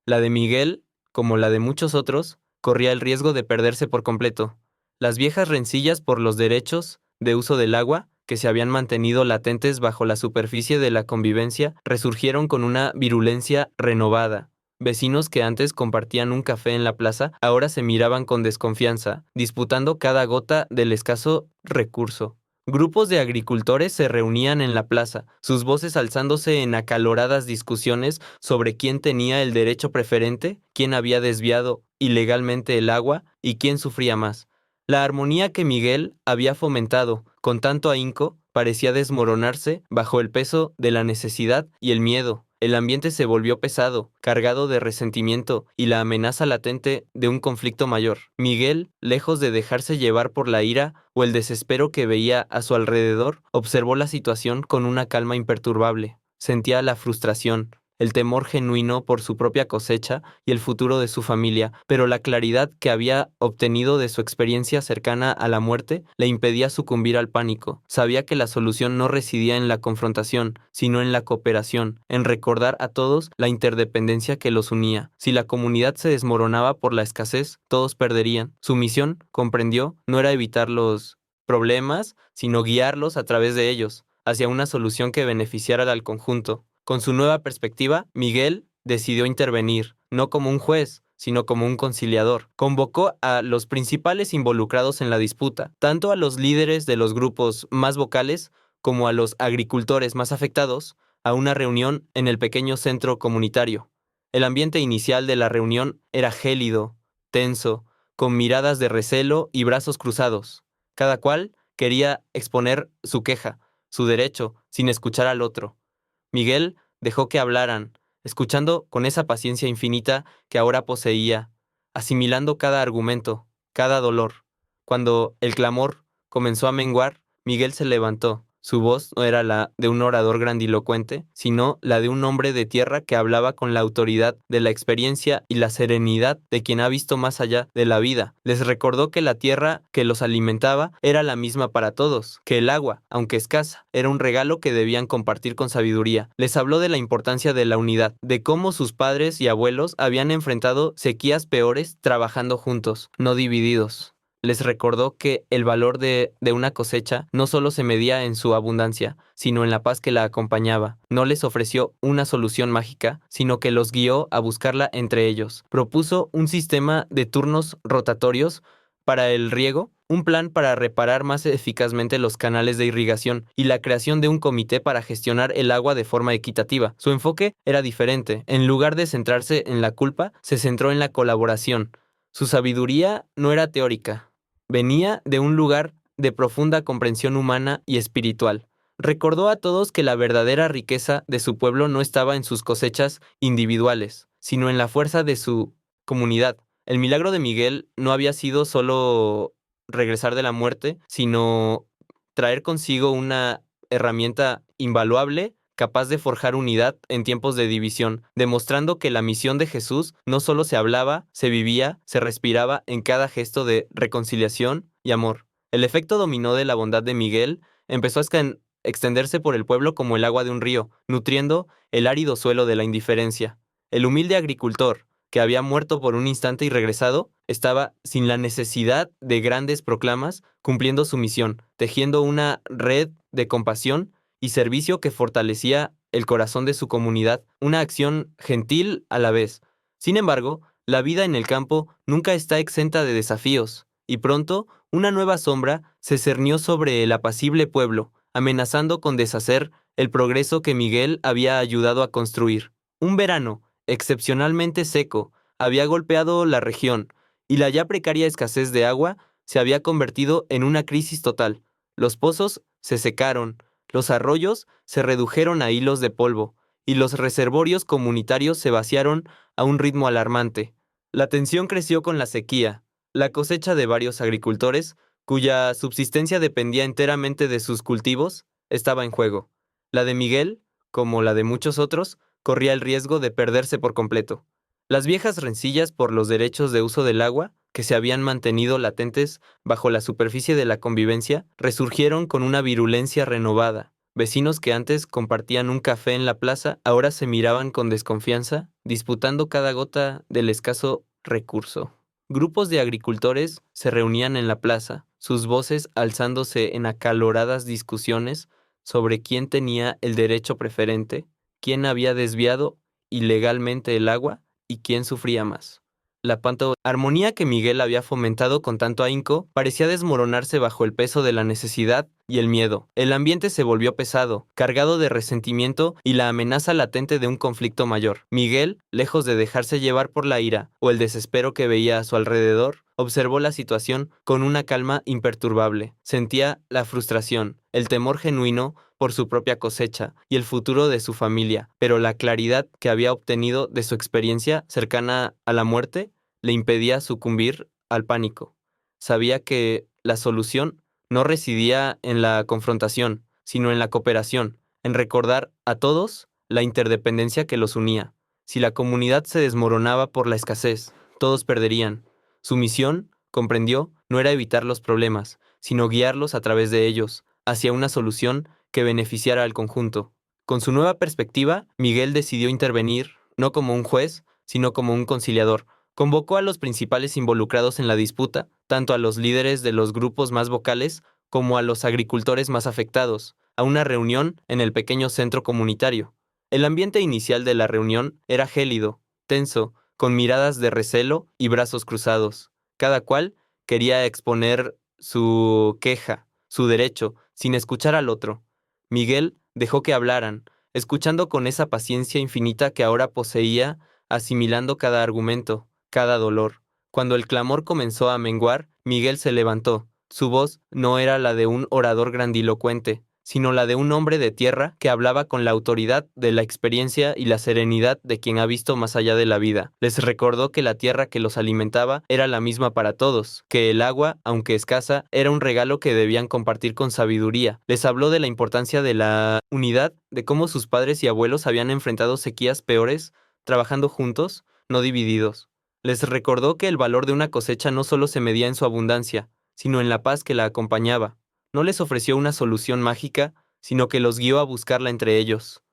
La de Miguel, como la de muchos otros, corría el riesgo de perderse por completo. Las viejas rencillas por los derechos de uso del agua, que se habían mantenido latentes bajo la superficie de la convivencia, resurgieron con una virulencia renovada. Vecinos que antes compartían un café en la plaza, ahora se miraban con desconfianza, disputando cada gota del escaso recurso. Grupos de agricultores se reunían en la plaza, sus voces alzándose en acaloradas discusiones sobre quién tenía el derecho preferente, quién había desviado ilegalmente el agua y quién sufría más. La armonía que Miguel había fomentado con tanto ahínco parecía desmoronarse bajo el peso de la necesidad y el miedo. El ambiente se volvió pesado, cargado de resentimiento y la amenaza latente de un conflicto mayor. Miguel, lejos de dejarse llevar por la ira o el desespero que veía a su alrededor, observó la situación con una calma imperturbable. Sentía la frustración, el temor genuino por su propia cosecha y el futuro de su familia, pero la claridad que había obtenido de su experiencia cercana a la muerte le impedía sucumbir al pánico. Sabía que la solución no residía en la confrontación, sino en la cooperación, en recordar a todos la interdependencia que los unía. Si la comunidad se desmoronaba por la escasez, todos perderían. Su misión, comprendió, no era evitar los problemas, sino guiarlos a través de ellos, hacia una solución que beneficiara al conjunto. Con su nueva perspectiva, Miguel decidió intervenir, no como un juez, sino como un conciliador. Convocó a los principales involucrados en la disputa, tanto a los líderes de los grupos más vocales como a los agricultores más afectados, a una reunión en el pequeño centro comunitario. El ambiente inicial de la reunión era gélido, tenso, con miradas de recelo y brazos cruzados. Cada cual quería exponer su queja, su derecho, sin escuchar al otro. Miguel dejó que hablaran, escuchando con esa paciencia infinita que ahora poseía, asimilando cada argumento, cada dolor. Cuando el clamor comenzó a menguar, Miguel se levantó. Su voz no era la de un orador grandilocuente, sino la de un hombre de tierra que hablaba con la autoridad de la experiencia y la serenidad de quien ha visto más allá de la vida. Les recordó que la tierra que los alimentaba era la misma para todos, que el agua, aunque escasa, era un regalo que debían compartir con sabiduría. Les habló de la importancia de la unidad, de cómo sus padres y abuelos habían enfrentado sequías peores trabajando juntos, no divididos. Les recordó que el valor de una cosecha no solo se medía en su abundancia, sino en la paz que la acompañaba. No les ofreció una solución mágica, sino que los guió a buscarla entre ellos. Propuso un sistema de turnos rotatorios para el riego, un plan para reparar más eficazmente los canales de irrigación y la creación de un comité para gestionar el agua de forma equitativa. Su enfoque era diferente. En lugar de centrarse en la culpa, se centró en la colaboración. Su sabiduría no era teórica. Venía de un lugar de profunda comprensión humana y espiritual. Recordó a todos que la verdadera riqueza de su pueblo no estaba en sus cosechas individuales, sino en la fuerza de su comunidad. El milagro de Miguel no había sido solo regresar de la muerte, sino traer consigo una herramienta invaluable capaz de forjar unidad en tiempos de división, demostrando que la misión de Jesús no solo se hablaba, se vivía, se respiraba en cada gesto de reconciliación y amor. El efecto dominó de la bondad de Miguel empezó a extenderse por el pueblo como el agua de un río, nutriendo el árido suelo de la indiferencia. El humilde agricultor, que había muerto por un instante y regresado, estaba sin la necesidad de grandes proclamas, cumpliendo su misión, tejiendo una red de compasión y servicio que fortalecía el corazón de su comunidad, una acción gentil a la vez. Sin embargo, la vida en el campo nunca está exenta de desafíos, y pronto una nueva sombra se cernió sobre el apacible pueblo, amenazando con deshacer el progreso que Miguel había ayudado a construir. Un verano, excepcionalmente seco, había golpeado la región, y la ya precaria escasez de agua se había convertido en una crisis total. Los pozos se secaron, los arroyos se redujeron a hilos de polvo, y los reservorios comunitarios se vaciaron a un ritmo alarmante. La tensión creció con la sequía. La cosecha de varios agricultores, cuya subsistencia dependía enteramente de sus cultivos, estaba en juego. La de Miguel, como la de muchos otros, corría el riesgo de perderse por completo. Las viejas rencillas por los derechos de uso del agua, que se habían mantenido latentes bajo la superficie de la convivencia, resurgieron con una virulencia renovada. Vecinos que antes compartían un café en la plaza, ahora se miraban con desconfianza, disputando cada gota del escaso recurso. Grupos de agricultores se reunían en la plaza, sus voces alzándose en acaloradas discusiones sobre quién tenía el derecho preferente, quién había desviado ilegalmente el agua y quién sufría más. La armonía que Miguel había fomentado con tanto ahínco parecía desmoronarse bajo el peso de la necesidad y el miedo. El ambiente se volvió pesado, cargado de resentimiento y la amenaza latente de un conflicto mayor. Miguel, lejos de dejarse llevar por la ira o el desespero que veía a su alrededor, observó la situación con una calma imperturbable. Sentía la frustración, el temor genuino por su propia cosecha y el futuro de su familia, pero la claridad que había obtenido de su experiencia cercana a la muerte le impedía sucumbir al pánico. Sabía que la solución no residía en la confrontación, sino en la cooperación, en recordar a todos la interdependencia que los unía. Si la comunidad se desmoronaba por la escasez, todos perderían. Su misión, comprendió, no era evitar los problemas, sino guiarlos a través de ellos, hacia una solución que beneficiara al conjunto. Con su nueva perspectiva, Miguel decidió intervenir, no como un juez, sino como un conciliador. Convocó a los principales involucrados en la disputa, tanto a los líderes de los grupos más vocales como a los agricultores más afectados, a una reunión en el pequeño centro comunitario. El ambiente inicial de la reunión era gélido, tenso, con miradas de recelo y brazos cruzados. Cada cual quería exponer su queja, su derecho, sin escuchar al otro. Miguel dejó que hablaran, escuchando con esa paciencia infinita que ahora poseía, asimilando cada argumento, cada dolor. Cuando el clamor comenzó a menguar, Miguel se levantó. Su voz no era la de un orador grandilocuente, sino la de un hombre de tierra que hablaba con la autoridad de la experiencia y la serenidad de quien ha visto más allá de la vida. Les recordó que la tierra que los alimentaba era la misma para todos, que el agua, aunque escasa, era un regalo que debían compartir con sabiduría. Les habló de la importancia de la unidad, de cómo sus padres y abuelos habían enfrentado sequías peores, trabajando juntos, no divididos. Les recordó que el valor de una cosecha no solo se medía en su abundancia, sino en la paz que la acompañaba. No les ofreció una solución mágica, sino que los guió a buscarla entre ellos.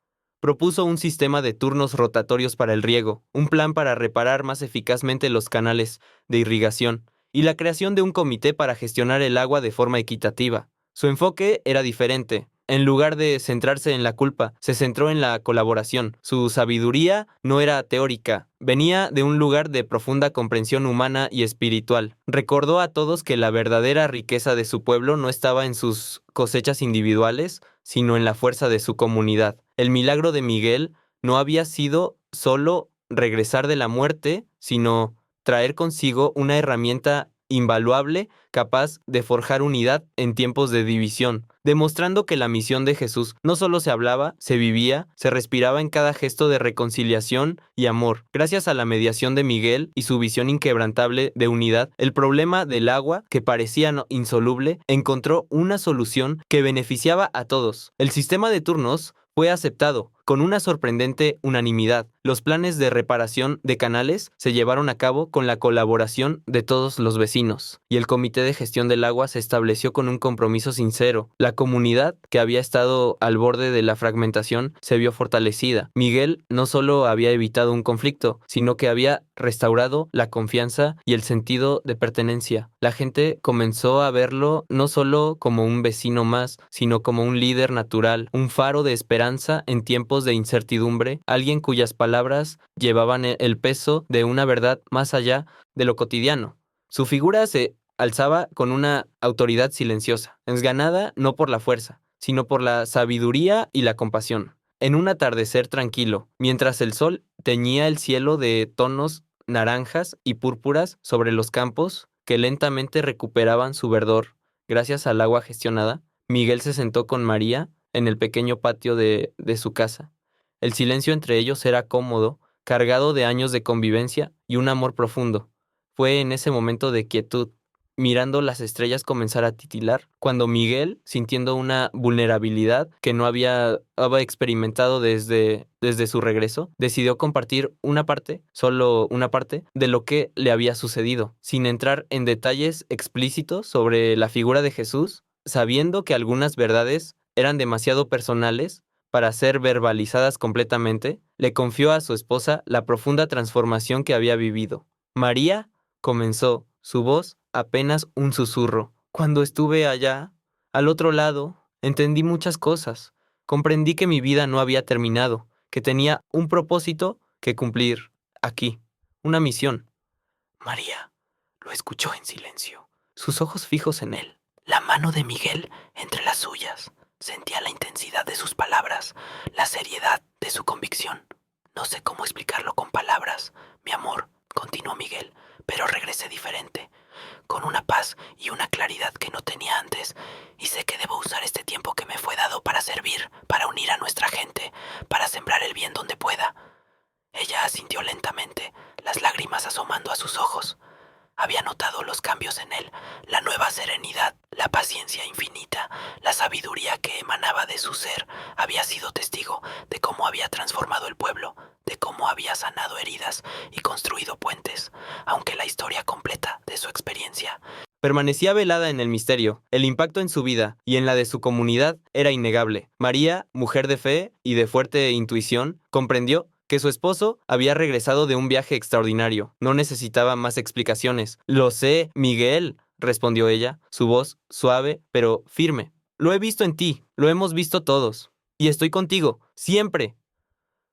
Propuso un sistema de turnos rotatorios para el riego, un plan para reparar más eficazmente los canales de irrigación, y la creación de un comité para gestionar el agua de forma equitativa. Su enfoque era diferente. En lugar de centrarse en la culpa, se centró en la colaboración. Su sabiduría no era teórica, venía de un lugar de profunda comprensión humana y espiritual. Recordó a todos que la verdadera riqueza de su pueblo no estaba en sus cosechas individuales, sino en la fuerza de su comunidad. El milagro de Miguel no había sido solo regresar de la muerte, sino traer consigo una herramienta invaluable capaz de forjar unidad en tiempos de división, demostrando que la misión de Jesús no solo se hablaba, se vivía, se respiraba en cada gesto de reconciliación y amor. Gracias a la mediación de Miguel y su visión inquebrantable de unidad, el problema del agua, que parecía insoluble, encontró una solución que beneficiaba a todos. El sistema de turnos Fue aceptado, con una sorprendente unanimidad. Los planes de reparación de canales se llevaron a cabo con la colaboración de todos los vecinos, y el Comité de Gestión del Agua se estableció con un compromiso sincero. La comunidad, que había estado al borde de la fragmentación, se vio fortalecida. Miguel no solo había evitado un conflicto, sino que había restaurado la confianza y el sentido de pertenencia. La gente comenzó a verlo no solo como un vecino más, sino como un líder natural, un faro de esperanza en tiempos de incertidumbre, alguien cuyas palabras llevaban el peso de una verdad más allá de lo cotidiano. Su figura se alzaba con una autoridad silenciosa, desganada no por la fuerza, sino por la sabiduría y la compasión. En un atardecer tranquilo, mientras el sol teñía el cielo de tonos naranjas y púrpuras sobre los campos que lentamente recuperaban su verdor gracias al agua gestionada, Miguel se sentó con María en el pequeño patio de su casa. El silencio entre ellos era cómodo, cargado de años de convivencia y un amor profundo. Fue en ese momento de quietud, mirando las estrellas comenzar a titilar, cuando Miguel, sintiendo una vulnerabilidad que no había experimentado desde su regreso, decidió compartir una parte, solo una parte, de lo que le había sucedido, sin entrar en detalles explícitos sobre la figura de Jesús, sabiendo que algunas verdades eran demasiado personales para ser verbalizadas completamente. Le confió a su esposa la profunda transformación que había vivido. María comenzó, su voz apenas un susurro. Cuando estuve allá, al otro lado, entendí muchas cosas. Comprendí que mi vida no había terminado, que tenía un propósito que cumplir aquí, una misión. María lo escuchó en silencio, sus ojos fijos en él, la mano de Miguel entre las suyas. Sentía la intensidad de sus palabras, la seriedad de su convicción. No sé cómo explicarlo con palabras, mi amor, continuó Miguel, pero regresé diferente, con una paz y una claridad que no tenía antes, y sé que debo usar este tiempo que me fue dado para servir, para unir a nuestra gente, para sembrar el bien donde pueda. Ella asintió lentamente, las lágrimas asomando a sus ojos. Había notado los cambios en él, la nueva serenidad, la paciencia infinita, la sabiduría que emanaba de su ser. Había sido testigo de cómo había transformado el pueblo, de cómo había sanado heridas y construido puentes, aunque la historia completa de su experiencia permanecía velada en el misterio. El impacto en su vida y en la de su comunidad era innegable. María, mujer de fe y de fuerte intuición, comprendió que su esposo había regresado de un viaje extraordinario. No necesitaba más explicaciones. Lo sé, Miguel, respondió ella, su voz suave pero firme. Lo he visto en ti, lo hemos visto todos. Y estoy contigo, siempre.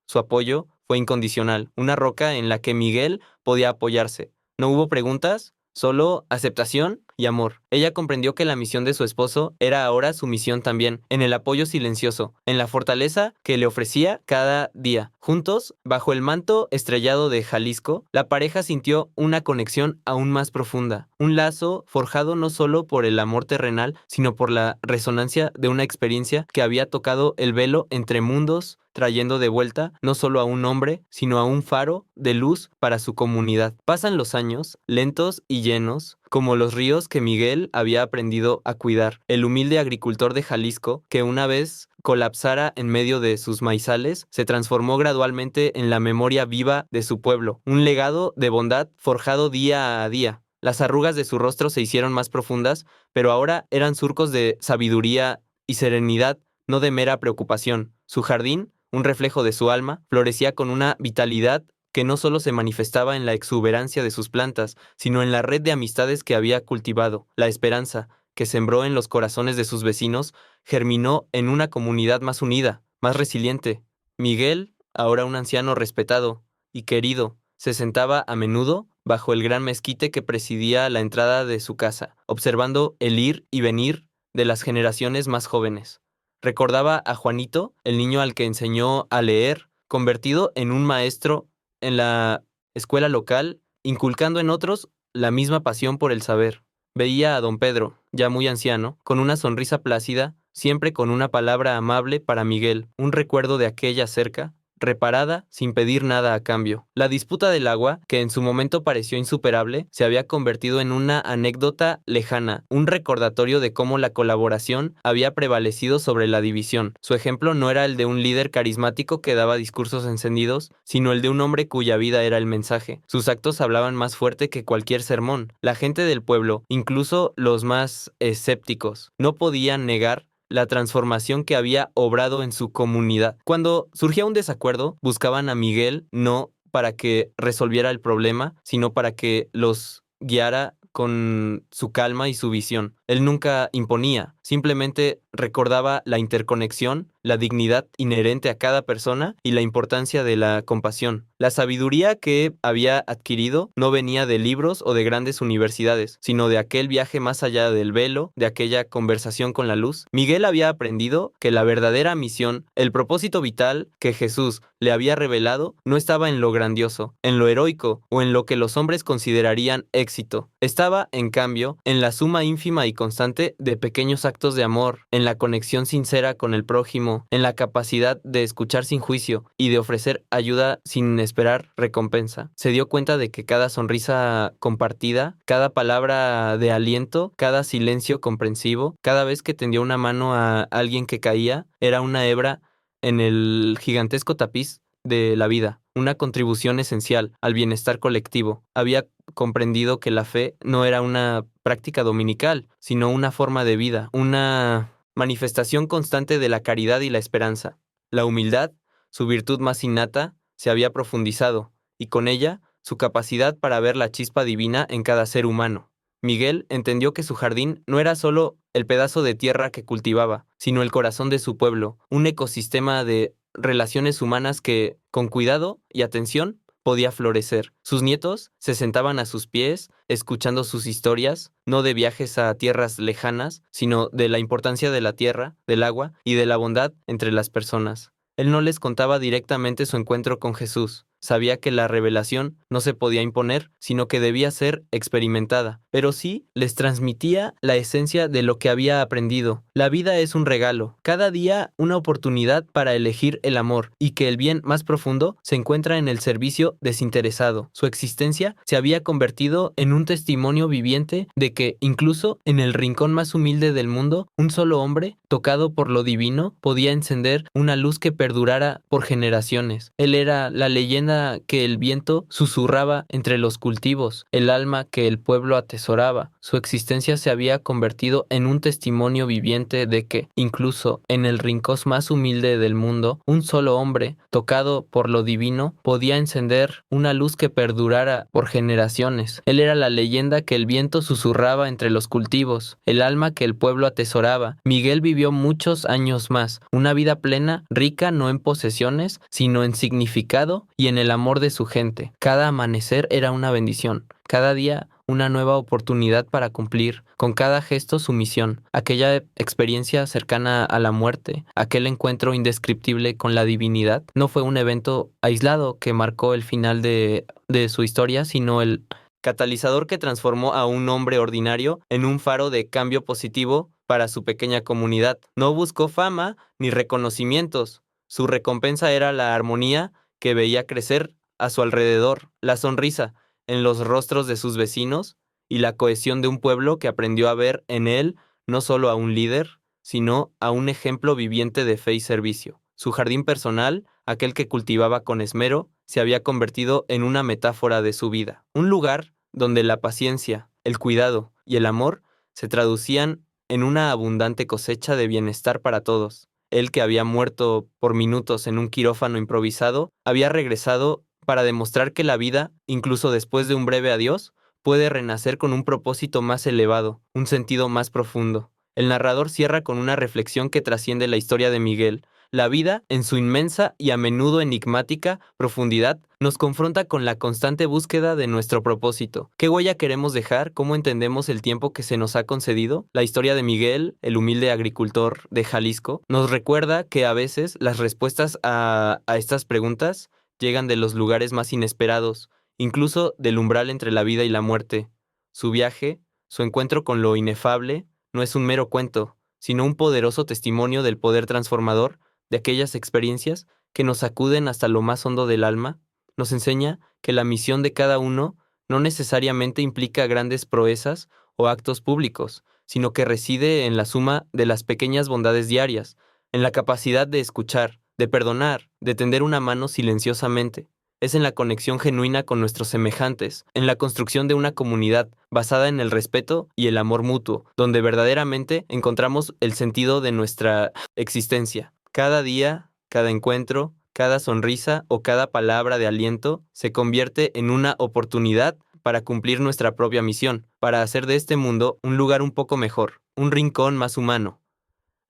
Su apoyo fue incondicional, una roca en la que Miguel podía apoyarse. No hubo preguntas, solo aceptación y amor. Ella comprendió que la misión de su esposo era ahora su misión también, en el apoyo silencioso, en la fortaleza que le ofrecía cada día. Juntos, bajo el manto estrellado de Jalisco, la pareja sintió una conexión aún más profunda, un lazo forjado no solo por el amor terrenal, sino por la resonancia de una experiencia que había tocado el velo entre mundos, trayendo de vuelta no solo a un hombre, sino a un faro de luz para su comunidad. Pasan los años, lentos y llenos, como los ríos que Miguel había aprendido a cuidar. El humilde agricultor de Jalisco, que una vez colapsara en medio de sus maizales, se transformó gradualmente en la memoria viva de su pueblo, un legado de bondad forjado día a día. Las arrugas de su rostro se hicieron más profundas, pero ahora eran surcos de sabiduría y serenidad, no de mera preocupación. Su jardín, un reflejo de su alma, florecía con una vitalidad que no solo se manifestaba en la exuberancia de sus plantas, sino en la red de amistades que había cultivado. La esperanza, que sembró en los corazones de sus vecinos, germinó en una comunidad más unida, más resiliente. Miguel, ahora un anciano respetado y querido, se sentaba a menudo bajo el gran mezquite que presidía la entrada de su casa, observando el ir y venir de las generaciones más jóvenes. Recordaba a Juanito, el niño al que enseñó a leer, convertido en un maestro en la escuela local, inculcando en otros la misma pasión por el saber. Veía a don Pedro, ya muy anciano, con una sonrisa plácida, siempre con una palabra amable para Miguel, un recuerdo de aquella cerca reparada, sin pedir nada a cambio. La disputa del agua, que en su momento pareció insuperable, se había convertido en una anécdota lejana, un recordatorio de cómo la colaboración había prevalecido sobre la división. Su ejemplo no era el de un líder carismático que daba discursos encendidos, sino el de un hombre cuya vida era el mensaje. Sus actos hablaban más fuerte que cualquier sermón. La gente del pueblo, incluso los más escépticos, no podían negar la transformación que había obrado en su comunidad. Cuando surgía un desacuerdo, buscaban a Miguel no para que resolviera el problema, sino para que los guiara con su calma y su visión. Él nunca imponía, simplemente recordaba la interconexión, la dignidad inherente a cada persona y la importancia de la compasión. La sabiduría que había adquirido no venía de libros o de grandes universidades, sino de aquel viaje más allá del velo, de aquella conversación con la luz. Miguel había aprendido que la verdadera misión, el propósito vital que Jesús le había revelado, no estaba en lo grandioso, en lo heroico o en lo que los hombres considerarían éxito. Estaba, en cambio, en la suma ínfima y constante de pequeños actos de amor, en la conexión sincera con el prójimo, en la capacidad de escuchar sin juicio y de ofrecer ayuda sin esperar recompensa. Se dio cuenta de que cada sonrisa compartida, cada palabra de aliento, cada silencio comprensivo, cada vez que tendió una mano a alguien que caía, era una hebra en el gigantesco tapiz de la vida, una contribución esencial al bienestar colectivo. Había comprendido que la fe no era una práctica dominical, sino una forma de vida, una manifestación constante de la caridad y la esperanza. La humildad, su virtud más innata, se había profundizado, y con ella su capacidad para ver la chispa divina en cada ser humano. Miguel entendió que su jardín no era solo el pedazo de tierra que cultivaba, sino el corazón de su pueblo, un ecosistema de relaciones humanas que, con cuidado y atención, podía florecer. Sus nietos se sentaban a sus pies, escuchando sus historias, no de viajes a tierras lejanas, sino de la importancia de la tierra, del agua y de la bondad entre las personas. Él no les contaba directamente su encuentro con Jesús. Sabía que la revelación no se podía imponer, sino que debía ser experimentada, pero sí les transmitía la esencia de lo que había aprendido. La vida es un regalo, cada día una oportunidad para elegir el amor, y que el bien más profundo se encuentra en el servicio desinteresado. Su existencia se había convertido en un testimonio viviente de que, incluso en el rincón más humilde del mundo, un solo hombre, tocado por lo divino, podía encender una luz que perdurara por generaciones. Él era la leyenda que el viento susurraba entre los cultivos, el alma que el pueblo atesoraba. Su existencia se había convertido en un testimonio viviente de que, incluso en el rincón más humilde del mundo, un solo hombre, tocado por lo divino, podía encender una luz que perdurara por generaciones. Él era la leyenda que el viento susurraba entre los cultivos, el alma que el pueblo atesoraba. Miguel vivió muchos años más, una vida plena, rica no en posesiones, sino en significado y en el amor de su gente. Cada amanecer era una bendición, cada día una nueva oportunidad para cumplir con cada gesto su misión. Aquella experiencia cercana a la muerte, aquel encuentro indescriptible con la divinidad, no fue un evento aislado que marcó el final de su historia, sino el catalizador que transformó a un hombre ordinario en un faro de cambio positivo para su pequeña comunidad. No buscó fama ni reconocimientos. Su recompensa era la armonía que veía crecer a su alrededor, la sonrisa en los rostros de sus vecinos y la cohesión de un pueblo que aprendió a ver en él no solo a un líder, sino a un ejemplo viviente de fe y servicio. Su jardín personal, aquel que cultivaba con esmero, se había convertido en una metáfora de su vida, un lugar donde la paciencia, el cuidado y el amor se traducían en una abundante cosecha de bienestar para todos. Él, que había muerto por minutos en un quirófano improvisado, había regresado para demostrar que la vida, incluso después de un breve adiós, puede renacer con un propósito más elevado, un sentido más profundo. El narrador cierra con una reflexión que trasciende la historia de Miguel. La vida, en su inmensa y a menudo enigmática profundidad, nos confronta con la constante búsqueda de nuestro propósito. ¿Qué huella queremos dejar? ¿Cómo entendemos el tiempo que se nos ha concedido? La historia de Miguel, el humilde agricultor de Jalisco, nos recuerda que a veces las respuestas a estas preguntas llegan de los lugares más inesperados, incluso del umbral entre la vida y la muerte. Su viaje, su encuentro con lo inefable, no es un mero cuento, sino un poderoso testimonio del poder transformador de aquellas experiencias que nos sacuden hasta lo más hondo del alma, nos enseña que la misión de cada uno no necesariamente implica grandes proezas o actos públicos, sino que reside en la suma de las pequeñas bondades diarias, en la capacidad de escuchar, de perdonar, de tender una mano silenciosamente. Es en la conexión genuina con nuestros semejantes, en la construcción de una comunidad basada en el respeto y el amor mutuo, donde verdaderamente encontramos el sentido de nuestra existencia. Cada día, cada encuentro, cada sonrisa o cada palabra de aliento se convierte en una oportunidad para cumplir nuestra propia misión, para hacer de este mundo un lugar un poco mejor, un rincón más humano.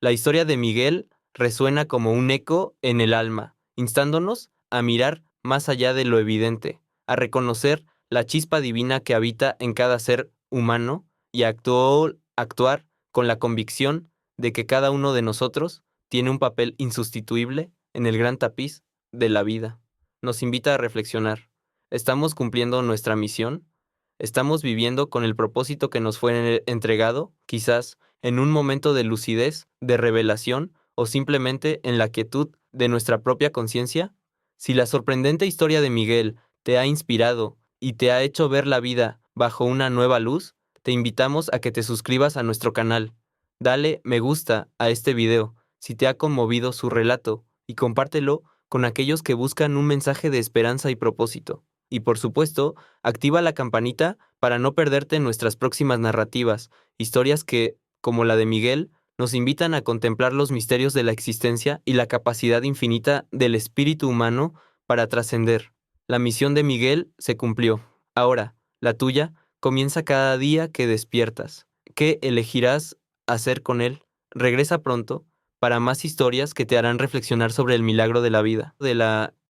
La historia de Miguel resuena como un eco en el alma, instándonos a mirar más allá de lo evidente, a reconocer la chispa divina que habita en cada ser humano y a actuar con la convicción de que cada uno de nosotros tiene un papel insustituible en el gran tapiz de la vida. Nos invita a reflexionar. ¿Estamos cumpliendo nuestra misión? ¿Estamos viviendo con el propósito que nos fue entregado? Quizás en un momento de lucidez, de revelación o simplemente en la quietud de nuestra propia conciencia? Si la sorprendente historia de Miguel te ha inspirado y te ha hecho ver la vida bajo una nueva luz, te invitamos a que te suscribas a nuestro canal. Dale me gusta a este video si te ha conmovido su relato y compártelo con aquellos que buscan un mensaje de esperanza y propósito. Y por supuesto, activa la campanita para no perderte nuestras próximas narrativas, historias que, como la de Miguel, nos invitan a contemplar los misterios de la existencia y la capacidad infinita del espíritu humano para trascender. La misión de Miguel se cumplió. Ahora, la tuya comienza cada día que despiertas. ¿Qué elegirás hacer con él? Regresa pronto para más historias que te harán reflexionar sobre el milagro de la vida, de la